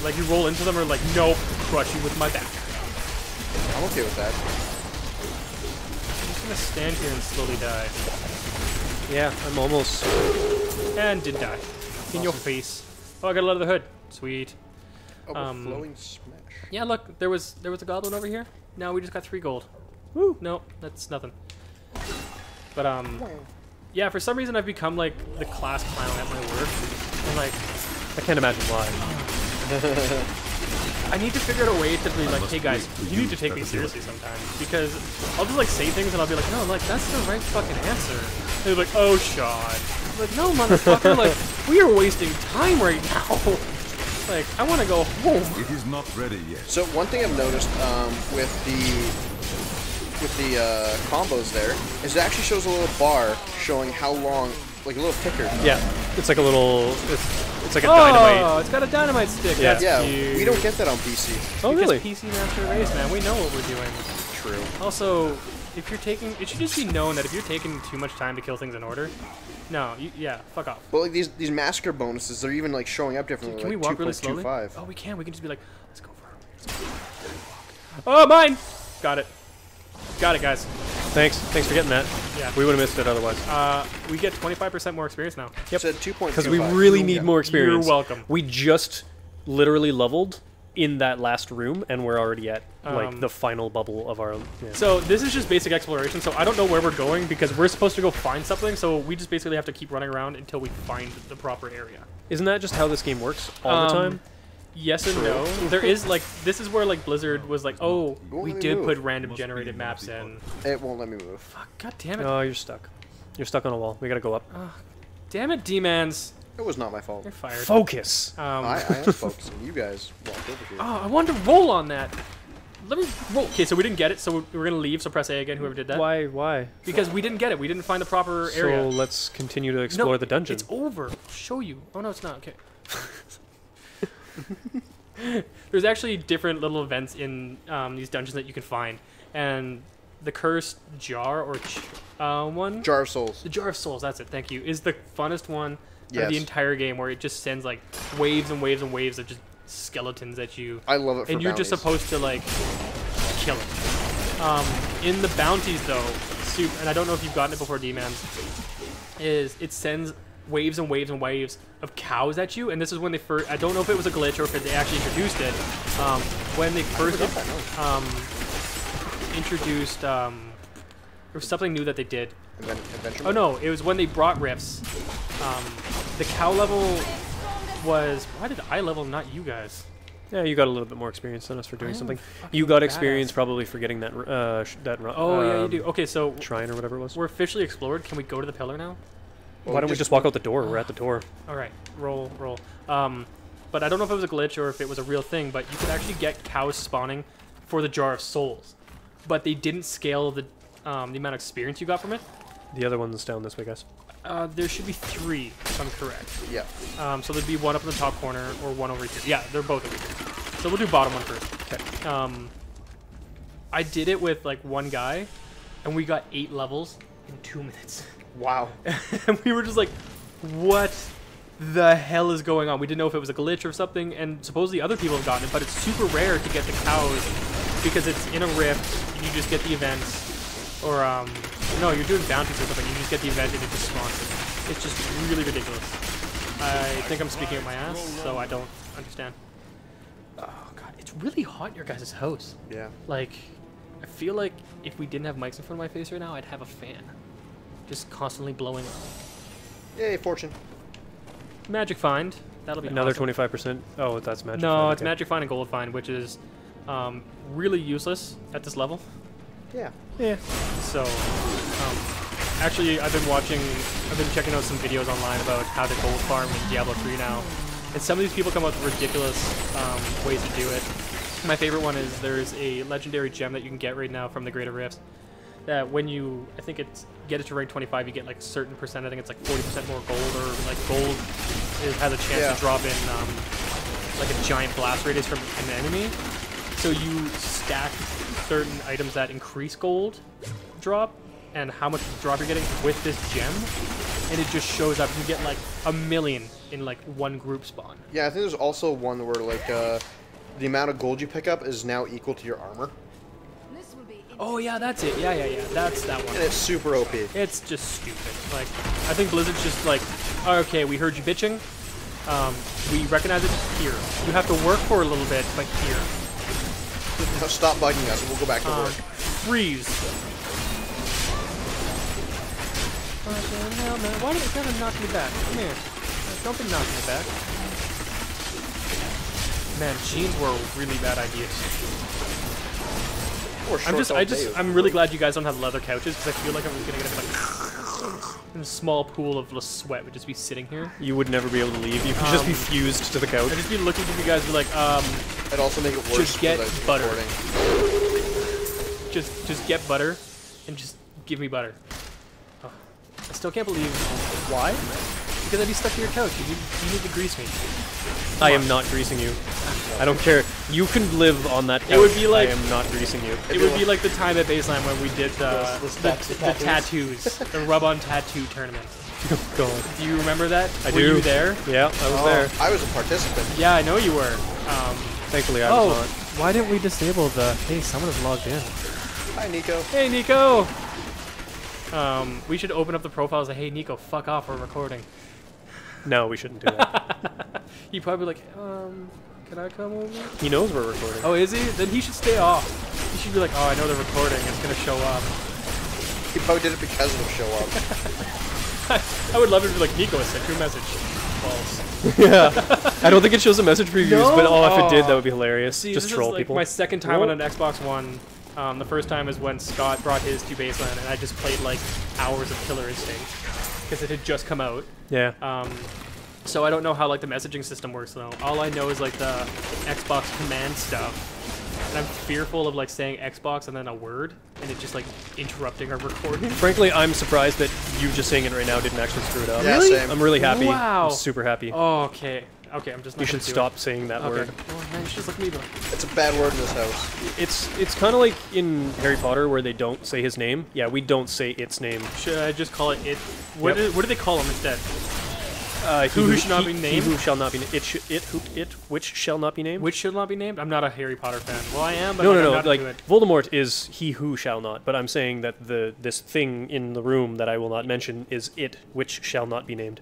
Like you roll into them, or like nope, crush you with my back. I'm okay with that. I'm just gonna stand here and slowly die. Yeah, I'm almost. And did die. In your face. Oh, I got a lot of the hood. Sweet. Overflowing smash. Yeah, look, there was a goblin over here. Now we just got 3 gold. Woo! No, that's nothing. But yeah, for some reason I've become like the class clown at my work. And like, I can't imagine why. I need to figure out a way to be like, hey guys, you need to take me seriously sometimes. Because I'll just like say things and I'll be like, no, like that's the right fucking answer. And they're like, oh, Shawn. I'm like, no, motherfucker, like, we are wasting time right now. Like, I want to go home. It is not ready yet. So one thing I've noticed with the combos there is it actually shows a little bar showing how long, like a little ticker. Yeah, it's like a little. It's like a Oh, dynamite. it's got a dynamite stick. Yeah. That's Yeah, cute. we don't get that on PC. Oh, Because really? PC Master Race, man, we know what we're doing. True. Also, if you're taking, it should just be known that if you're taking too much time to kill things in order, no, yeah, fuck off. But like these massacre bonuses, they're even like showing up differently. Can we like walk really slowly? 2.25. Oh, we can. We can just be like, let's go for it. Oh, mine! Got it. Got it, guys. Thanks for getting that. Yeah. We would have missed it otherwise. We get 25% more experience now. Yep. Said 2.25. Because we really need more experience. You're welcome. We just literally leveled in that last room, and we're already at like the final bubble of our. Yeah. So this is just basic exploration. So I don't know where we're going because we're supposed to go find something. So we just basically have to keep running around until we find the proper area. Isn't that just how this game works all the time? Yes and no. There is like this is where like Blizzard was like, oh, we let me did move. put random generated maps in. It won't let me move. Fuck, god damn it. Oh, you're stuck. You're stuck on a wall. We gotta go up. Damn it, D-Mans. It was not my fault. You're fired. Focus. I am focusing. You guys walked over here. Oh, I wanted to roll on that. Let me roll. Okay, so we didn't get it, so we're gonna leave. So press A again, whoever did that. Why? Why? Because we didn't get it. We didn't find the proper area. So let's continue to explore the dungeon. It's over. I'll show you. Oh no, it's not. Okay. There's actually different little events in these dungeons that you can find, and the cursed jar or one. Jar of Souls. The Jar of Souls. That's it. Thank you. Is the funnest one of Yes. the entire game, where it just sends like waves and waves and waves of just skeletons at you. I love it for and you're just bounties. supposed to like kill it. In the bounties though, and I don't know if you've gotten it before, D-Mans, is it sends waves and waves and waves of cows at you, and this is when they first, I don't know if it was a glitch or if they actually introduced it, when they first introduced, there was something new that they did. Adventure Oh no, it was when they brought rifts. The cow level was, why did I level, not you guys? Yeah, you got a little bit more experience than us for doing am something. fucking You got experience badass. probably for getting that Oh yeah, you do. Okay, so shrine or whatever it was. we're officially explored. Can we go to the pillar now? Why don't we just walk out the door? We're at the door. All right, roll. But I don't know if it was a glitch or if it was a real thing, but you could actually get cows spawning for the Jar of Souls, but they didn't scale the amount of experience you got from it. The other one's down this way, guys. There should be 3, if I'm correct. Yeah. So there'd be one up in the top corner or one over here. Yeah, they're both over here. So we'll do bottom one first. Okay. I did it with like one guy, and we got 8 levels in 2 minutes. Wow. And we were just like, what the hell is going on? We didn't know if it was a glitch or something, and supposedly other people have gotten it, but it's super rare to get the cows because it's in a rift, and you just get the events, or, no, you're doing bounties or something, you just get the event and it just spawns it. It's just really ridiculous. I think I'm speaking of my ass, so I don't understand. Oh god, it's really hot in your guys' house. Yeah. Like, I feel like if we didn't have mics in front of my face right now, I'd have a fan. Just constantly blowing up. Yay, fortune. Magic Find. That'll be Another awesome. 25%. Oh, that's magic. No, Find, it's okay. Magic Find and Gold Find, which is really useless at this level. Yeah. Yeah. So, actually, I've been checking out some videos online about how to gold farm in Diablo 3 now. And some of these people come up with ridiculous ways to do it. My favorite one is there's a legendary gem that you can get right now from the Greater Rifts. That when you, I think it's, get it to rank 25, you get like a certain percent, I think it's like 40% more gold, or like gold has a chance to drop in like a giant blast radius from an enemy. So you stack certain items that increase gold drop and how much drop you're getting with this gem, and it just shows up. You get like 1 million in like one group spawn. Yeah, I think there's also one where like the amount of gold you pick up is now equal to your armor. Oh yeah, that's it. Yeah. That's that one. And it's super OP. It's just stupid. Like, I think Blizzard's just like, oh, okay, we heard you bitching. We recognize it here. You have to work for a little bit, but here. Now stop bugging us and we'll go back to work. Freeze. What the hell, man? Why did it kind of knock me back? Come here. Don't be knocking me back. Man, jeans were a really bad idea. I'm really glad you guys don't have leather couches because I feel like I'm gonna get a small pool of sweat would just be sitting here. You would never be able to leave. You could just be fused to the couch. I'd just be looking at you guys and be like, I'd also make it worse. Just get butter. Recording. Just get butter, and just give me butter. Oh, I still can't believe why. Because I'd be stuck to your couch. You need to grease me. I am not greasing you. I don't care. You can live on that couch. It would be like, I am not greasing you. It would be like the time at Baseline when we did the tattoos, the rub-on tattoo tournament. Oh, God. Do you remember that? Were you there? Yeah, I was there. I was a participant. Yeah, I know you were. Thankfully, I was not. Why didn't we disable the, hey, someone has logged in. Hi, Nico. Hey, Nico! We should open up the profiles and, hey, Nico, fuck off, we're recording. No, we shouldn't do that. He'd probably be like, can I come over? He knows we're recording. Oh, is he? Then he should stay off. He should be like, oh, I know they're recording. It's going to show up. He probably did it because it'll show up. I would love it to be like, Nico has sent you a message. False. Yeah. I don't think it shows a message previews, No? but if it did, that would be hilarious. See, just this troll is like people. my second time on an Xbox One. The first time is when Scott brought his to Baseline, and I just played like hours of Killer Instinct because it had just come out. Yeah. So I don't know how like the messaging system works though. All I know is like the Xbox command stuff. And I'm fearful of like saying Xbox and then a word and it just like interrupting our recording. Frankly, I'm surprised that you just saying it right now didn't actually screw it up. Yeah, same. I'm really happy. Wow. I'm super happy. Oh, okay. Okay, I'm just not You should gonna do stop it. saying that Okay. word. Oh man, you should just look at me though. It's a bad word in this house. It's kind of like in Harry Potter where they don't say his name. Yeah, we don't say its name. Should I just call it it? What, Yep. what do they call him instead? Who should not be named? He who shall not be named. Which shall not be named. Which should not be named? I'm not a Harry Potter fan. Well, I am, but No, like, no, I'm no. not Like into it. Voldemort is he who shall not. But I'm saying that this thing in the room that I will not mention is it which shall not be named.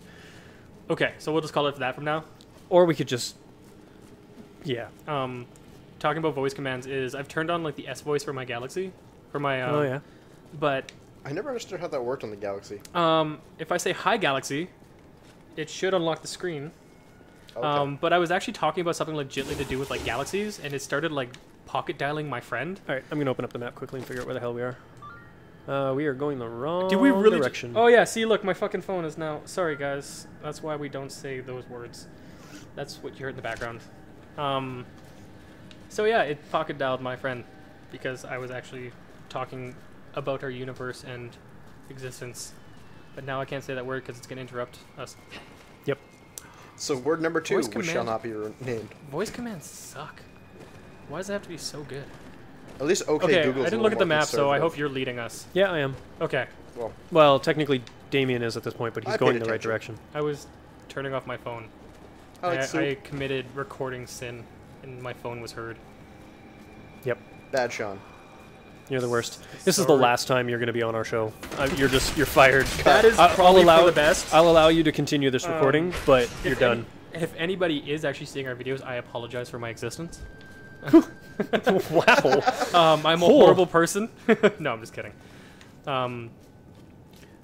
Okay, so we'll just call it that from now. Or we could just, yeah. Talking about voice commands is I've turned on like the S voice for my Galaxy, for my. Oh yeah. But I never understood how that worked on the Galaxy. if I say hi Galaxy, it should unlock the screen. Okay. But I was actually talking about something legitly to do with like galaxies, and it started like pocket dialing my friend. All right, I'm gonna open up the map quickly and figure out where the hell we are. We are going the wrong Did we really? direction. Oh yeah, see, look, my fucking phone is now. Sorry guys, that's why we don't say those words. That's what you heard in the background. So yeah, it pocket dialed my friend because I was actually talking about our universe and existence. But now I can't say that word because it's gonna interrupt us. Yep. So word number 2, Voice which shall command. not be named. Voice commands suck. Why does it have to be so good? At least okay, Okay, Google's I a didn't little look at the more map, so I conservative. hope you're leading us. Yeah, I am. Okay, Well, technically, Damion is at this point, but he's I going paid the right attention. direction. I was turning off my phone. I like I soup. committed recording sin, and my phone was heard. Yep. Bad Shawn. You're the worst. This is the Sorry. last time you're going to be on our show. You're fired. That is I'll probably allow for the best. I'll allow you to continue this recording, but you're done. If anybody is actually seeing our videos, I apologize for my existence. Wow. I'm a horrible person. No, I'm just kidding.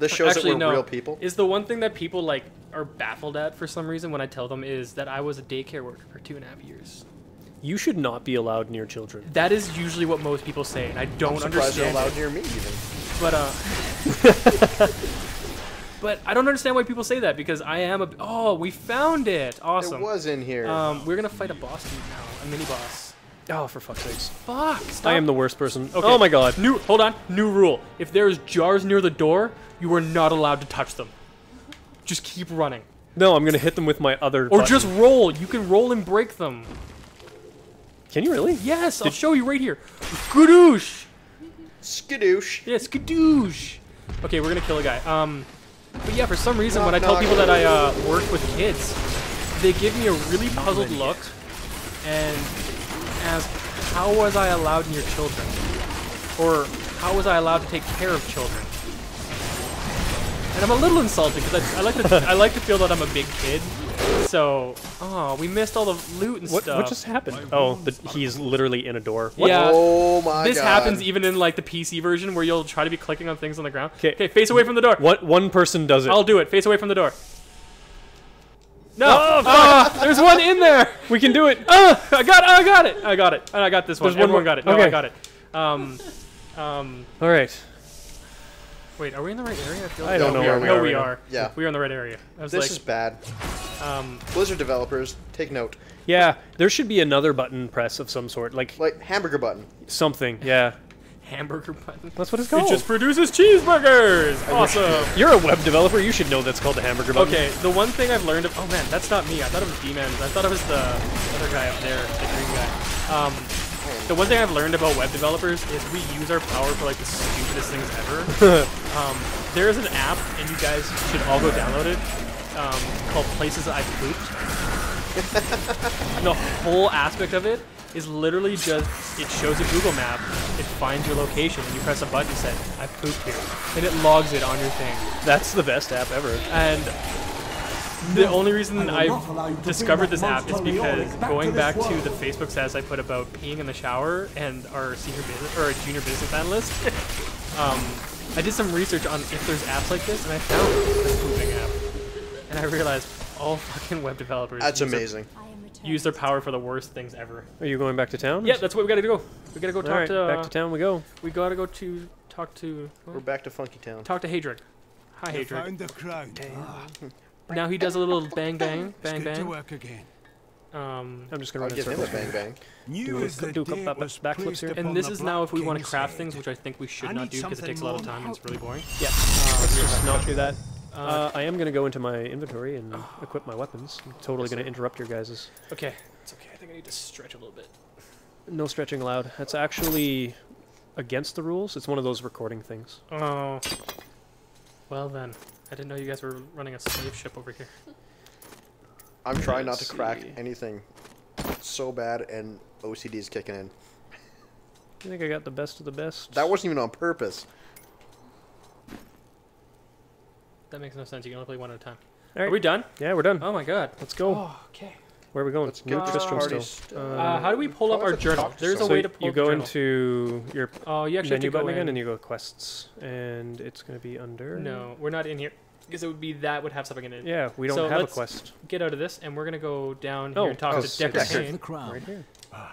This shows Actually, that we're no. real people. Is the one thing that people like are baffled at for some reason when I tell them is that I was a daycare worker for 2.5 years. You should not be allowed near children. That is usually what most people say, and I don't I'm surprised you're understand allowed it. near me even. But but I don't understand why people say that because I am a. Oh, we found it! Awesome. It was in here. We're gonna fight a boss dude now, a mini boss. Oh, for fuck's sakes. Fuck! Stop. I am the worst person. Okay. Oh my god. Hold on. New rule: if there's jars near the door, you are not allowed to touch them. Just keep running, No, I'm going to hit them with my other or button. just roll. You can roll and break them. Can you really? Yes, I'll show you right here. Skadoosh! Skadoosh. Yeah, skadoosh! Okay, we're gonna kill a guy. But yeah, for some reason, when I tell Knock, people knock. that I work with kids, they give me a really puzzled look, and ask, how was I allowed near children? Or how was I allowed to take care of children? And I'm a little insulted because I like to feel that I'm a big kid. So, oh, we missed all the loot and stuff. What just happened? Oh, he's literally in a door. What? Yeah. Oh my god. This happens even in like the PC version where you'll try to be clicking on things on the ground. Okay, face away from the door. One person does it. I'll do it. Face away from the door. No! There's one in there! We can do it! I got it! I got this one. There's one Everyone more. got it. No, Okay. I got it. Alright. Wait, are we in the right area? I, feel I don't know we are. where we No, are we right are. Yeah. We are in the right area. I was This like, is bad. Blizzard developers, take note. Yeah, there should be another button press of some sort. Like hamburger button. Something, yeah. hamburger button. That's what it's called. It just produces cheeseburgers! Awesome! You're a web developer, you should know that's called the hamburger button. Okay, the one thing I've learned oh man, that's not me. I thought it was D-Man. I thought it was the other guy up there, the green guy. The one thing I've learned about web developers is we use our power for like the stupidest things ever. There is an app, and you guys should all go download it, called Places I've Pooped. And the whole aspect of it is literally just, it shows a Google map, it finds your location, and you press a button that says, I've pooped here. And it logs it on your thing. That's the best app ever. And the only reason I discovered this app is because going back to the Facebook status I put about peeing in the shower and our senior business or our junior business analyst, I did some research on if there's apps like this, and I found this pooping app. And I realized all fucking web developers use their power for the worst things ever. Are you going back to town? Yeah, that's what we gotta go. We gotta go talk to. Back to town we go. We gotta go to talk to. We're back to Funky Town. Talk to Hadric. Hi, You Hadric. found the crowd. Now he does a little bang bang It's bang good to bang. work again. I'm just gonna I'll run in give him a circles. bang bang. New as the do a day couple was backflips placed here. upon And this the is now if we Black want to King's craft head. things, which I think we should I not need do because it takes a lot of time and it's really boring. Yeah, let's just not do that. I am gonna go into my inventory and equip my weapons. I'm totally gonna interrupt your guys's. Okay, it's okay. I think I need to stretch a little bit. No stretching allowed. That's actually against the rules. It's one of those recording things. Oh. Well then, I didn't know you guys were running a slave ship over here. I'm trying not to Let's crack see. anything so bad, and OCD is kicking in. I think I got the best of the best. That wasn't even on purpose. That makes no sense. You can only play one at a time. All right. Are we done? Yeah, we're done. Oh my god. Let's go. Oh, okay. Where are we going? Let's New get to Tristram party still. How do we pull up Probably our have to journal? talk to There's a someone. way to pull you up the go journal. into your Oh, you actually have menu to go button again, in. and you go quests, and it's going to be under. No, we're not in here. Because it would be that would have something in it. Yeah, we don't So have a let's quest. Get out of this, and we're going to go down Oh, here and talk oh, to sit Decker back. Kane. The crown. Right here.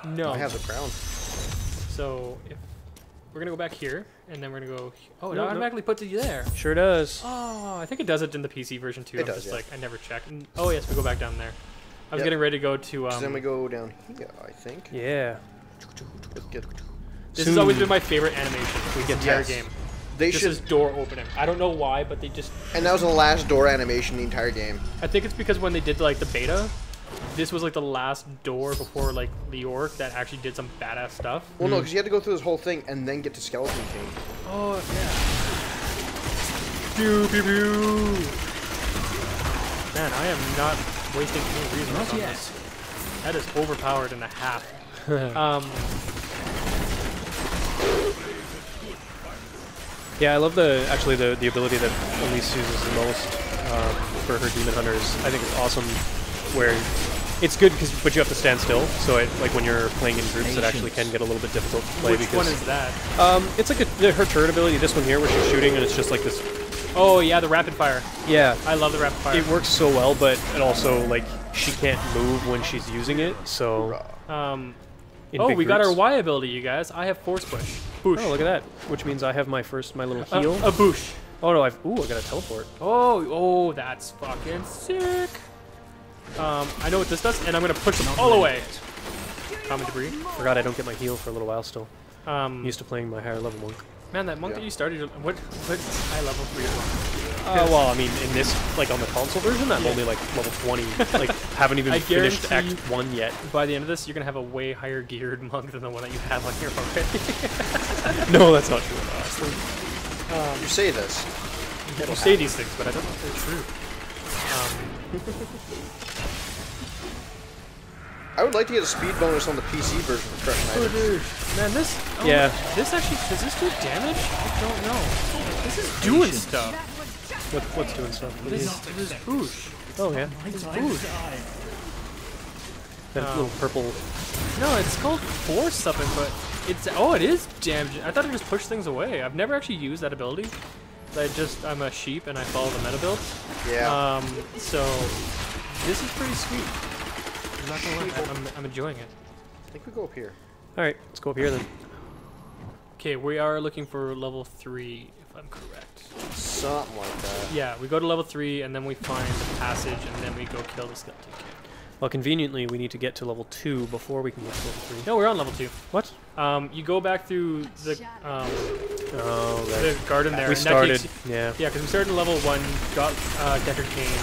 No. I have the crown. So if we're going to go back here, and then we're going to go... Oh, it No, no. automatically puts it there. Sure does. Oh, I think it does it in the PC version too. It I'm does, just yeah. like, I never checked. Oh, yes, we go back down there. I was Yep. getting ready to go to... So then we go down here, I think. Yeah. Let's get. This has always been my favorite animation. We get the entire Yes. game. They This should. is door opening. I don't know why, but they just... And that was the last door animation in the entire game. I think it's because when they did like the beta, this was like the last door before like the orc that actually did some badass stuff. Well, no, because you had to go through this whole thing and then get to Skeleton King. Oh yeah. Pew pew pew. Man, I am not wasting any resources on this. That is overpowered and a half. Yeah, I love the ability that Elise uses the most for her demon hunters. I think it's awesome. Where it's good but you have to stand still. So like when you're playing in groups, it actually can get a little bit difficult to play. Which one is that? It's like her turret ability. This one here, where she's shooting, and it's just like this. Oh yeah, the rapid fire. Yeah, I love the rapid fire. it works so well, but it also like she can't move when she's using it. So in Oh, big we got our groups- Y ability, you guys. I have force push. Boosh. Oh, look at that! Which means I have my little heal. A boosh. Oh no, I got a teleport. Oh, that's fucking sick. I know what this does, and I'm gonna push them all away. Common debris. Forgot I don't get my heal for a little while still. I'm Um, used to playing my higher level monk. man, that monk that you started, what high level for your Well, I mean, in this, like on the console version, I'm only like level 20. Like, haven't even I finished Act guarantee 1 yet. By the end of this, you're gonna have a way higher geared monk than the one that you have on here already. No, that's not true. Honestly. You say this. You say these things, but I don't know if they're true. I would like to get a speed bonus on the PC version for crushing items. Man, this. Oh, Yeah. This actually. Does this do damage? I don't know. This is doing stuff. What's doing stuff? This is boosh. Oh yeah. This is boosh. That little purple. No, it's called force something, but it's. Oh, it is damage. I thought it just pushed things away. I've never actually used that ability. I'm a sheep and I follow the meta build. Yeah. So this is pretty sweet. I'm not gonna lie, I'm enjoying it. I think we go up here. All right, let's go up here then. Okay, we are looking for level 3, if I'm correct. Something like that. Yeah, we go to level 3 and then we find the passage and then we go kill the skeleton king. Well, conveniently, we need to get to level 2 before we can get to level 3. No, we're on level 2. What? You go back through the Oh, right. the garden there. We and that started. takes- Yeah. Yeah, because we started in level 1, got Decker Cane.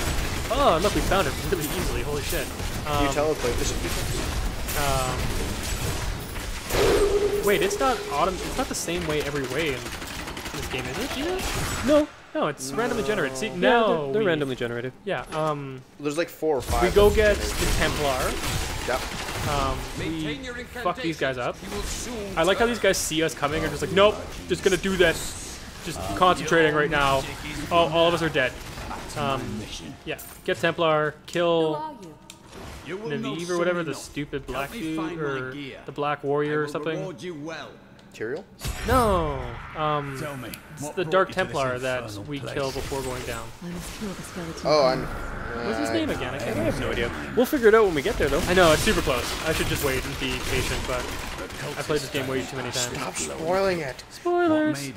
Oh, look, we found it really easily. Holy shit. Can you teleplay this? Wait, it's not It's not the same way every way in this game, is it? You know? No. No, it's randomly generated. See, Yeah, no, they're randomly generated. Yeah. There's like 4 or 5. We go get the Templar. Yep. We fuck these guys up. I like how these guys see us coming and just like, nope, just gonna do this. Just concentrating right now. Oh, all of us are dead. Yeah, get Templar, kill Naviv or whatever, the stupid black dude, or the black warrior or something. Material? No, it's the Dark Templar that we kill before going down. I must kill the skeleton. Oh, I'm. What's his name again? I I have no idea. We'll figure it out when we get there, though. I know, it's super close. I should just wait and be patient, but I played this game way too many times. Stop spoiling it. Spoilers!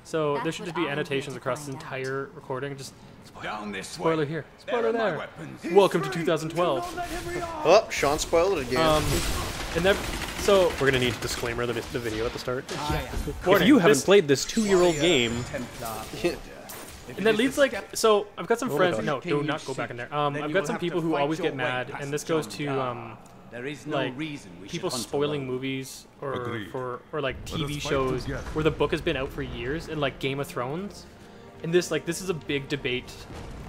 So there should just be annotations across this entire recording. Just spoiler here, spoiler there. Welcome to 2012. Oh, Shawn spoiled it again. And then, so We're gonna need to disclaimer the video at the start. If warning, you haven't this- played this 2-year-old game, And that leads like, so I've got some Oh my friends. God. No, do not go back in there. I've got some people who always get mad, and this goes to like people spoiling movies or like TV shows where the book has been out for years, and like Game of Thrones. And this is a big debate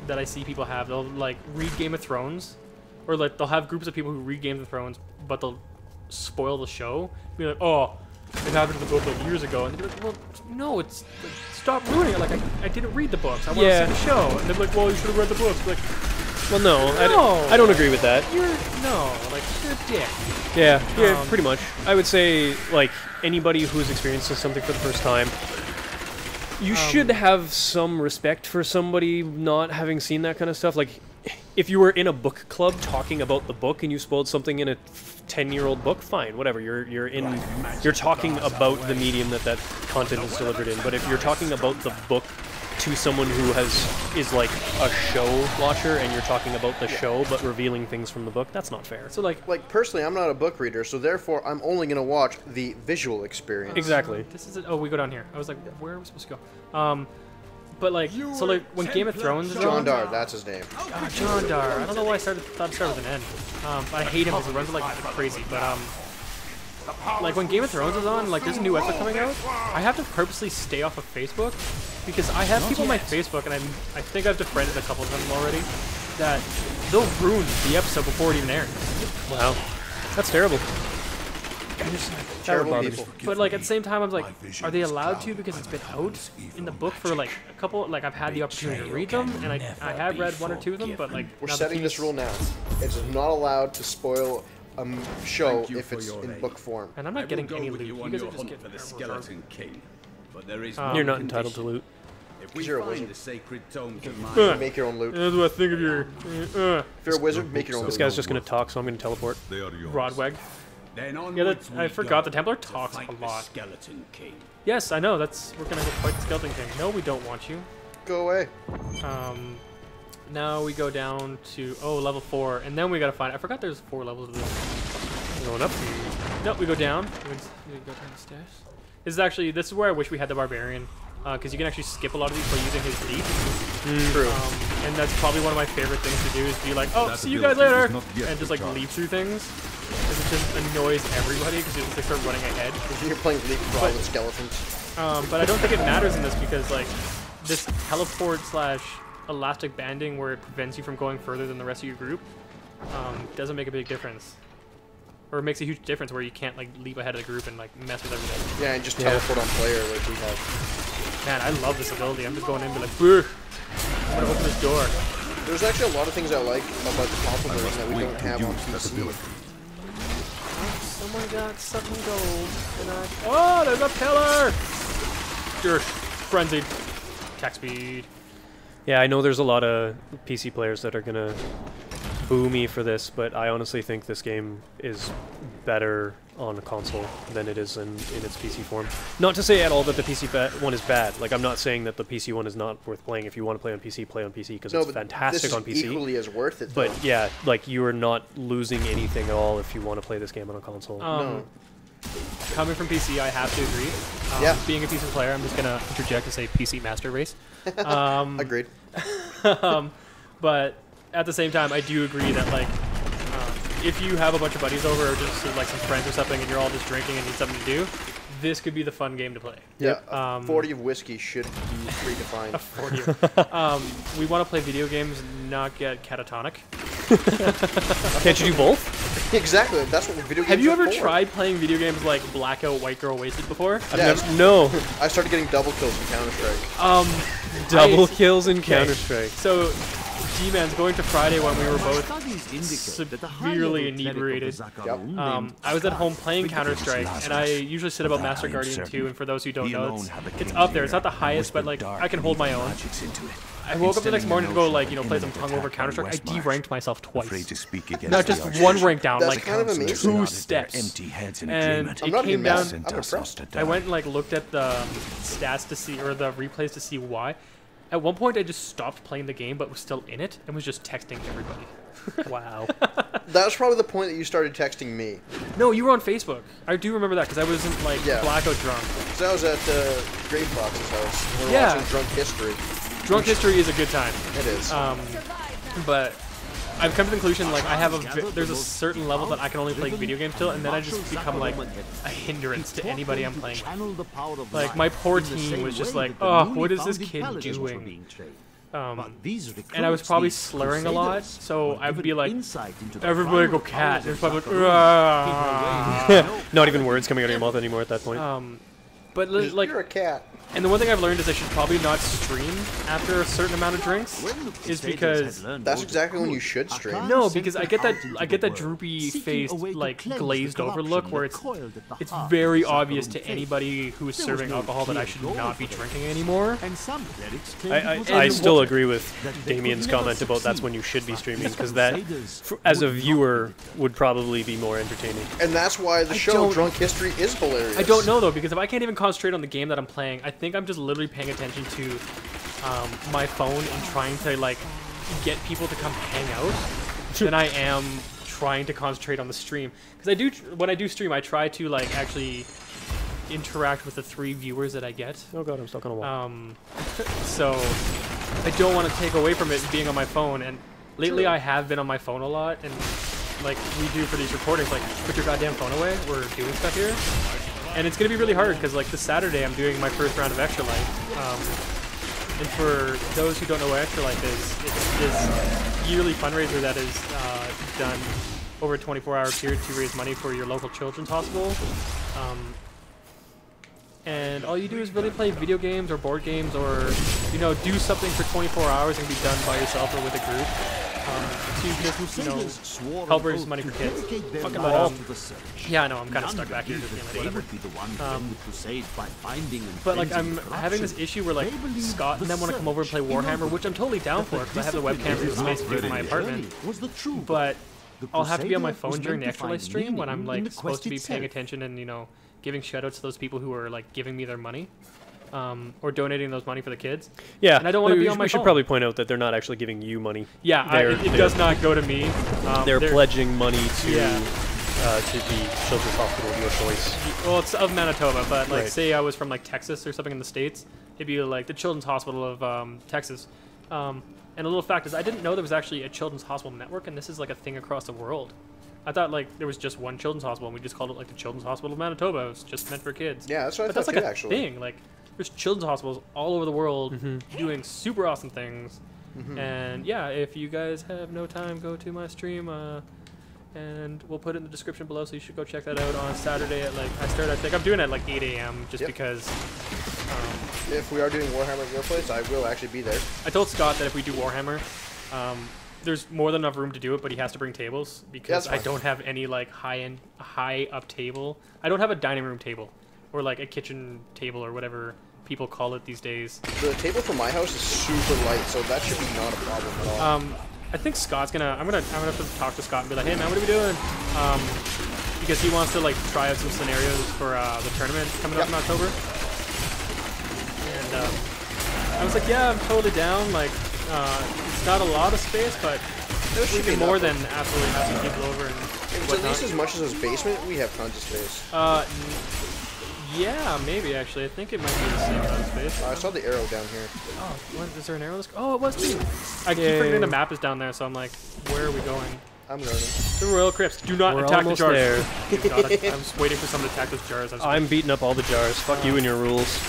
that I see people have. They'll like read Game of Thrones, or like they'll have groups of people who read Game of Thrones, but they'll spoil the show. Be like, oh, it happened in the book like years ago, and they're like, well, no, it's stop ruining it. Like I didn't read the books. I want to see the show. And they're like, well, you should have read the books. Like, well, no, No. I don't agree with that. you're a dick. Yeah, pretty much. I would say, like, anybody who's experiencing something for the first time, you should have some respect for somebody not having seen that kind of stuff. Like, if you were in a book club talking about the book and you spoiled something in a 10-year-old book, fine, whatever. You're talking about the medium that content is delivered in. But if you're talking about the book to someone who is like a show watcher, and you're talking about the show but revealing things from the book, that's not fair. So like Personally, I'm not a book reader, so therefore I'm only gonna watch the visual experience. Exactly. this is it. Oh, we go down here. I was like, where are we supposed to go? But like, so like when Game of Thrones is John on, Dar, that's his name. John Dar. I don't know why I thought it started with an N. I hate him because he runs it like crazy. But like when Game of Thrones is on, like there's a new episode coming out, I have to purposely stay off of Facebook because I have people on my Facebook, and I think I've befriended a couple of them already, that they'll ruin the episode before it even airs. Wow, that's terrible. Terrible bother me. people. But like at the same time, I'm like, are they allowed to because it's been out in the book for like a couple? Like I've had the opportunity to read them, and I have read 1 or 2 of them, but like We're now the setting this TV's rule now. It's not allowed to spoil a show if it's in book form. And I'm not getting any loot. You guys are just getting the skeleton king. But there is You're not entitled to loot. If we You're a find wizard. the sacred tomes of Uh. mine, Make your own loot. That's what I think of your If you're a wizard, make your own This loot. guy's just gonna talk, so I'm gonna teleport. They are yours. Rodweg. then Yeah, onwards I we forgot go the Templar to talks fight a the lot. skeleton king. Yes, I know. We're gonna go fight the Skeleton King. No, we don't want you. Go away. Now we go down to level 4, and then we gotta find. I forgot there's 4 levels of this. Going up. No, we go down. We go down the stairs. This is where I wish we had the Barbarian, because you can actually skip a lot of these by using his leap. True. And that's probably one of my favorite things to do is be like, oh, That see you guys ability later, is not yet and just like recharged. leap through things. Because it just annoys everybody because they start running ahead. You're playing leapfrog with skeletons. But I don't think it matters in this because like this teleport / elastic banding where it prevents you from going further than the rest of your group doesn't make a big difference. or it makes a huge difference where you can't like leap ahead of the group and like mess with everything. Yeah, and just teleport on player like we have. Man, I love this ability. I'm just going in and be like, boo! I'm gonna open this door. There's actually a lot of things I like about the console version that we don't have on PC. Someone got something gold. Oh, there's a pillar! Dirt. Frenzied. Attack speed. Yeah, I know there's a lot of PC players that are gonna boo me for this, but I honestly think this game is better on a console than it is in its PC form. Not to say at all that the PC one is bad. Like, I'm not saying that the PC one is not worth playing. If you want to play on PC, play on PC, because it's fantastic on PC. This is equally as worth it, though. But yeah, like, you are not losing anything at all if you want to play this game on a console. No. Coming from PC, I have to agree. Yeah. Being a PC player, I'm just going to interject and say PC Master Race. Agreed. But at the same time, I do agree that, like, if you have a bunch of buddies over or just like some friends or something and you're all just drinking and need something to do, this could be the fun game to play. Yeah, 40 of whiskey should be predefined. 40. We want to play video games, not get catatonic. Can't you do both? Exactly, that's what video games Have you are ever for. tried playing video games like Blackout White Girl Wasted before? No. I started getting double kills in Counter-Strike. Double kills in Counter-Strike. So, G-Man's going to Friday when we were both severely inebriated. Yep. I was at home playing Counter-Strike, and I usually sit about Master Guardian 2, and for those who don't know, it's up there. It's not the highest, but like I can hold my own. I woke up the next morning to go, like, you know, play some hungover Counter-Strike. I de-ranked myself twice. Not just one rank down, That's like kind of amazing. 2 steps. And it came down. I'm impressed. I went and like looked at the stats to see, or the replays to see why. At one point, I just stopped playing the game, but was still in it, and was just texting everybody. Wow. That was probably the point that you started texting me. No, you were on Facebook. I do remember that, because I wasn't, like, blackout drunk. Because I was at Grey Fox's house. We were Yeah. watching Drunk History. Drunk History is a good time. It is. But I've come to the conclusion, like, there's a certain level that I can only play video games till, and then I just become, like, a hindrance to anybody I'm playing with. Like, my poor team was just like, oh, what is this kid doing? And I was probably slurring a lot, so I would be like, everybody go cat. There's probably like, not even words coming out of your mouth anymore at that point. But like, you're a cat. And the one thing I've learned is I should probably not stream after a certain amount of drinks, is because that's exactly when you should stream. No, because I get that droopy faced, like, glazed over look where it's very obvious to anybody who is serving alcohol that I should not be drinking anymore. I still agree with Damien's comment about that's when you should be streaming, because that, as a viewer, would probably be more entertaining. And that's why the show Drunk History is hilarious. I don't know though, because if I can't even concentrate on the game that I'm playing, I think I'm just literally paying attention to my phone and trying to, like, get people to come hang out than I am trying to concentrate on the stream. Because when I do stream, I try to, like, actually interact with the 3 viewers that I get. Oh god, I'm stuck on a wall. So I don't want to take away from it being on my phone, and lately I have been on my phone a lot, and like we do for these recordings, like, put your goddamn phone away, we're doing stuff here. And it's going to be really hard, because, like, this Saturday I'm doing my first round of Extra Life. And for those who don't know what Extra Life is, it's this yearly fundraiser that is done over a 24-hour period to raise money for your local children's hospital. And all you do is really play video games or board games, or, you know, do something for 24 hours and be done by yourself or with a group. To just, you know, help raise money for kids. Yeah, I know, I'm kind of stuck back here just being like, whatever. But, like, I'm having this issue where, like, Scott and them want to come over and play Warhammer, which I'm totally down for, because I have the webcam for the space to do it in my apartment. But I'll have to be on my phone during the Extra Life stream when I'm, like, supposed to be paying attention and, you know, giving shoutouts to those people who are, like, giving me their money. Or donating those money for the kids. Yeah, and I don't want to be on my phone. We should probably point out that they're not actually giving you money. Yeah, it does not go to me. They're pledging money to the Children's Hospital of your choice. Well, it's of Manitoba, but, like, say I was from, like, Texas or something in the States, it'd be, like, the Children's Hospital of Texas. And a little fact is, I didn't know there was actually a Children's Hospital network, and this is, like, a thing across the world. I thought, like, there was just one Children's Hospital, and we just called it, like, the Children's Hospital of Manitoba. It was just meant for kids. Yeah, that's what I thought, that's, like, too, a actually. thing. Like, there's children's hospitals all over the world doing super awesome things. And yeah, if you guys have no time, go to my stream. and we'll put it in the description below, so you should go check that out on Saturday at, like, I think I'm doing it at, like, 8 a.m. just because... if we are doing Warhammer at your place, I will actually be there. I told Scott that if we do Warhammer, there's more than enough room to do it, but he has to bring tables, because I don't have any, like, high-up table. I don't have a dining room table, or, like, a kitchen table, or whatever people call it these days. The table for my house is super light, so that should be not a problem at all. I think Scott's gonna. I'm gonna have to talk to Scott and be like, hey man, what are we doing? Because he wants to like try out some scenarios for the tournament coming up in October. And I was like, yeah, I'm totally down. Like, it's not a lot of space, but we can more than absolutely have some people over and It's at least as much as his basement. We have tons of space. Yeah, maybe actually. I think it might be the same amount of space. I saw the arrow down here. Oh, what, is there an arrow? Oh, it was too. I keep forgetting the map is down there, so I'm like, where are we going? I'm learning. The Royal Crypts. Do not We're attack the almost jars. there. I'm just waiting for someone to attack those jars. I'm beating up all the jars. Fuck you and your rules.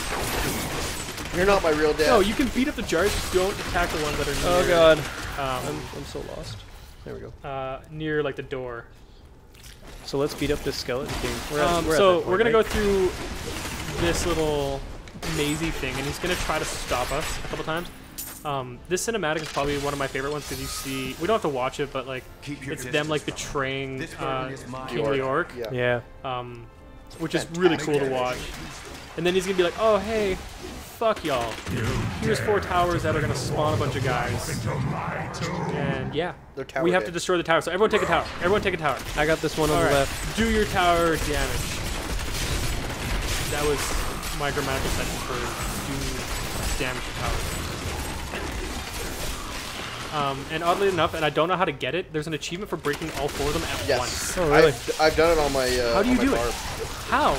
You're not my real dad. No, you can beat up the jars. Just don't attack the ones that are near. Oh god. I'm so lost. There we go. Near like the door. So let's beat up this skeleton king. We're gonna go through this little mazy thing, and he's gonna try to stop us a couple times. This cinematic is probably one of my favorite ones because you see, we don't have to watch it, but like it's them like betraying King Leoric. Yeah. Which is really cool to watch. And then he's gonna be like, oh hey, fuck y'all. Here's 4 towers that are gonna spawn a bunch of guys. And yeah, we have to destroy the tower. So everyone take a tower. Everyone take a tower. I got this one on the left. Do your tower damage. That was my grammatical sentence for do damage to towers. And oddly enough, and I don't know how to get it, there's an achievement for breaking all 4 of them at once. Oh really? I've done it on my. How do you do it? How?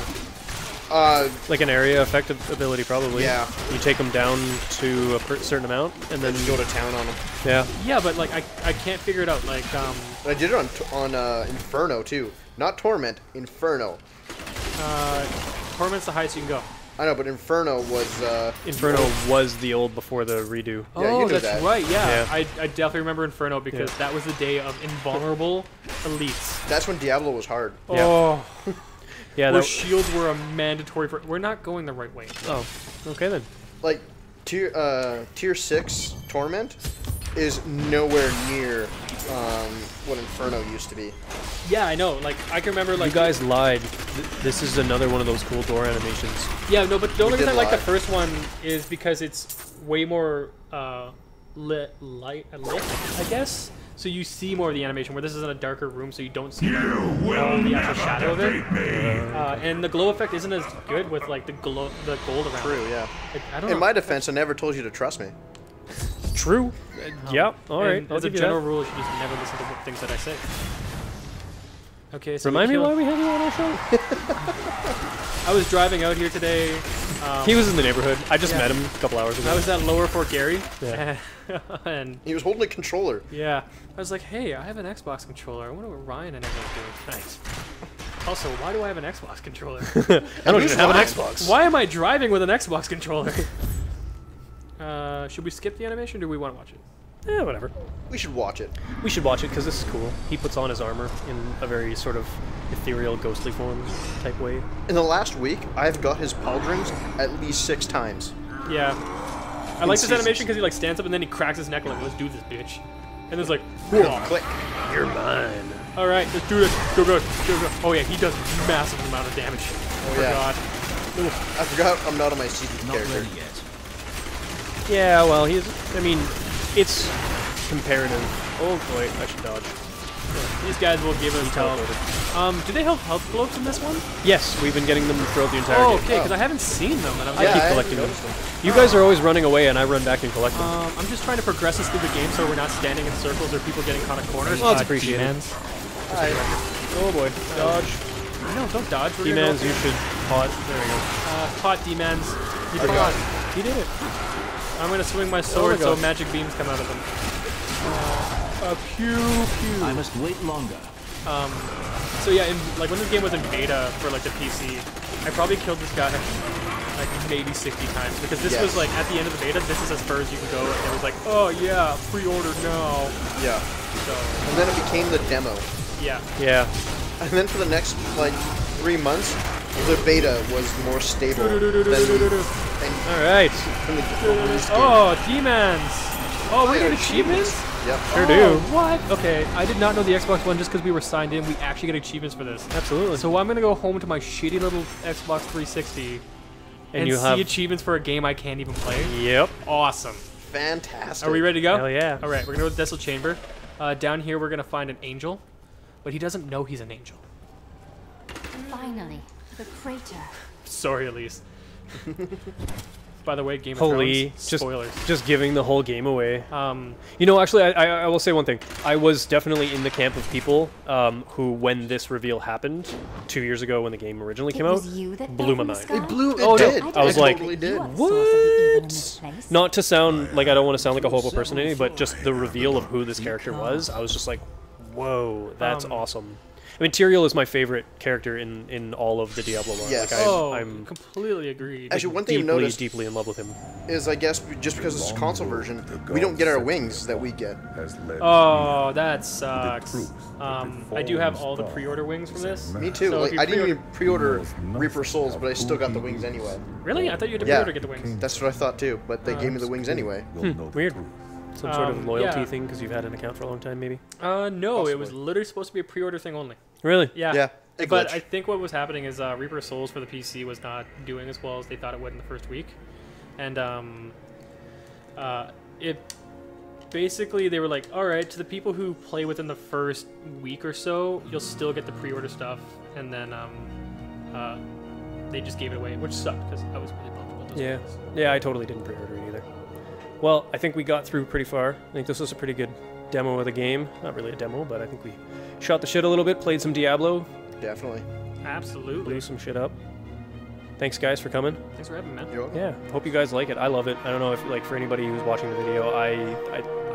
Like an area effective ability, probably. Yeah. You take them down to a certain amount, and then go to town on them. Yeah. Yeah, but like I can't figure it out. Like I did it on Inferno too, not Torment. Inferno. Torment's the highest you can go. I know, but Inferno was. Inferno was the old before the redo. Oh, yeah, you that's that. right. Yeah, I definitely remember Inferno because that was the day of invulnerable elites. That's when Diablo was hard. Oh. Yeah, where shields were a mandatory for. We're not going the right way. Oh, okay then. Like tier 6 Torment is nowhere near what Inferno used to be. Yeah, I know. Like I can remember. Like you guys lied. This is another one of those cool door animations. Yeah, no, but the only reason I like the first one is because it's way more lit, I guess. So you see more of the animation, where this is in a darker room, so you don't see the actual shadow of it. And the glow effect isn't as good with like the gold around. True, yeah. I don't know. In my defense, I never told you to trust me. True. Yep. All right. As a general rule, you should just never listen to things that I say. Okay. So remind me why we have you on our show. I was driving out here today. He was in the neighborhood. I just met him a couple hours ago. I was at Lower Fort Gary. Yeah. And he was holding a controller. Yeah. I was like, hey, I have an Xbox controller. I wonder what Ryan and everyone are doing. Nice. Also, why do I have an Xbox controller? I don't even have an Xbox. Why am I driving with an Xbox controller? Should we skip the animation, or do we want to watch it? Yeah, whatever. We should watch it. We should watch it because this is cool. He puts on his armor in a very sort of ethereal, ghostly form type way. In the last week, I've got his pauldrons at least 6 times. Yeah. I like this animation because he like stands up and then he cracks his neck like, let's do this, bitch. And there's like, click. You're mine. All right, let's do this. Go, go, go, go. Oh yeah, he does massive amount of damage. Oh yeah. God. I forgot I'm not on my seasoned character. Yeah, well, I mean, it's comparative. Oh boy, I should dodge. These guys will give us help. Do they have health globes in this one? Yes, we've been getting them throughout the entire game. Okay, because I haven't seen them. And I keep collecting them. You guys are always running away, and I run back and collect them. I'm just trying to progress us through the game so we're not standing in circles or people getting caught in corners. Well, that's appreciated. Oh boy, dodge. No, don't dodge. D-mans, you should pot. There we go. Pot D-mans. He did it. I'm gonna swing my sword so magic beams come out of them. Pew pew. I must wait longer. So yeah, like when this game was in beta for like the PC, I probably killed this guy like maybe 60 times because this was like at the end of the beta, this is as far as you can go, and it was like, oh yeah, pre-order now. Yeah. So. And then it became the demo. Yeah. Yeah. And then for the next like 3 months, the beta was more stable than All right. the release game. Oh, demons! Oh, we get achievements? Yep. Sure do. Oh, what? Okay, I did not know the Xbox One just because we were signed in. We actually get achievements for this. Absolutely. So I'm gonna go home to my shitty little Xbox 360 and you see have achievements for a game I can't even play. Yep. Awesome. Fantastic. Are we ready to go? Hell yeah. All right, we're gonna go to the Desolate Chamber. Down here, we're gonna find an angel, but he doesn't know he's an angel. Finally, the crater. Sorry, Elise. By the way, Game of Holy, Thrones, spoilers. just giving the whole game away. You know, actually, I will say one thing. I was definitely in the camp of people who, when this reveal happened 2 years ago when the game originally came out, blew my mind. It blew. It Oh, no. did. I was It like, totally did. What? Not to sound like I don't want to sound like a horrible person, but just the reveal of who this character was, I was just like, whoa, that's awesome. I mean, Tyrael is my favorite character in all of the Diablo lore. Yes. Like, Oh, I'm completely agreed. Actually, one thing I've noticed deeply in love with him. is, I guess, just because this is a console version, we don't get our wings that we get. Oh, that sucks. I do have all the pre-order wings from this. Me too. So Like, if you I didn't even pre-order Reaper Souls, but I still got the wings anyway. Really? I thought you had to Yeah, pre-order to get the wings. that's what I thought too. But they gave me the wings anyway. Weird. Some sort of loyalty yeah. thing because you've had an account for a long time, maybe? No, it was literally supposed to be a pre-order thing only. Really? Yeah. Yeah. But I think what was happening is Reaper Souls for the PC was not doing as well as they thought it would in the first week. And it basically, they were like, all right, to the people who play within the first week or so, you'll still get the pre-order stuff. And then they just gave it away, which sucked because I was really bummed about those Yeah. ones. Yeah, I totally didn't pre-order it either. Well, I think we got through pretty far. I think this was a pretty good demo of the game. Not really a demo, but I think we shot the shit a little bit, played some Diablo, Definitely. Absolutely. blew some shit up. Thanks, guys, for coming. Thanks for having me, man. You're welcome. Yeah, hope you guys like it. I love it. I don't know if, like, for anybody who's watching the video, I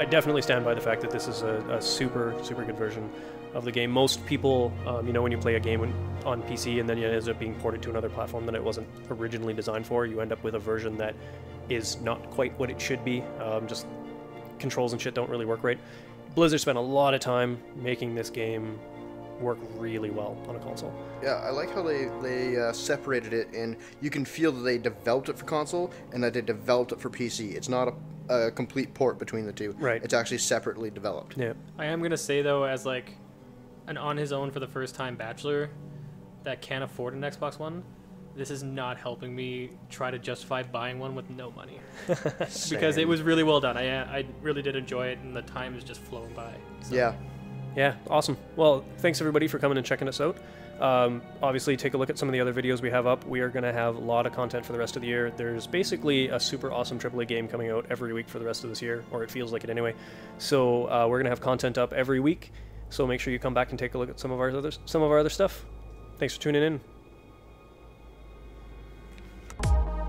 definitely stand by the fact that this is a super, super good version of the game. Most people, you know, when you play a game on PC and then it ends up being ported to another platform that it wasn't originally designed for, you end up with a version that is not quite what it should be. Just controls and shit don't really work right. Blizzard spent a lot of time making this game work really well on a console. Yeah, I like how they separated it, and you can feel that they developed it for console and that they developed it for PC. It's not a complete port between the two. Right. It's actually separately developed. Yeah. I am going to say, though, as like an on his own for the first time bachelor that can't afford an Xbox One, this is not helping me try to justify buying one with no money. Because it was really well done. I really did enjoy it, and the time is just flowing by. So. Yeah. Yeah, awesome. Well, thanks everybody for coming and checking us out. Obviously, take a look at some of the other videos we have up. We are going to have a lot of content for the rest of the year. There's basically a super awesome AAA game coming out every week for the rest of this year, or it feels like it anyway. So we're going to have content up every week. So make sure you come back and take a look at some of our other stuff. Thanks for tuning in.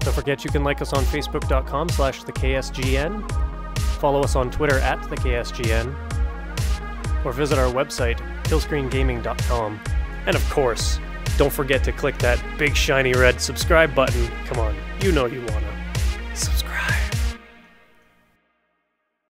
Don't forget you can like us on Facebook.com/theKSGN, follow us on Twitter @theKSGN, or visit our website, killscreengaming.com. And of course, don't forget to click that big shiny red subscribe button. Come on, you know you wanna.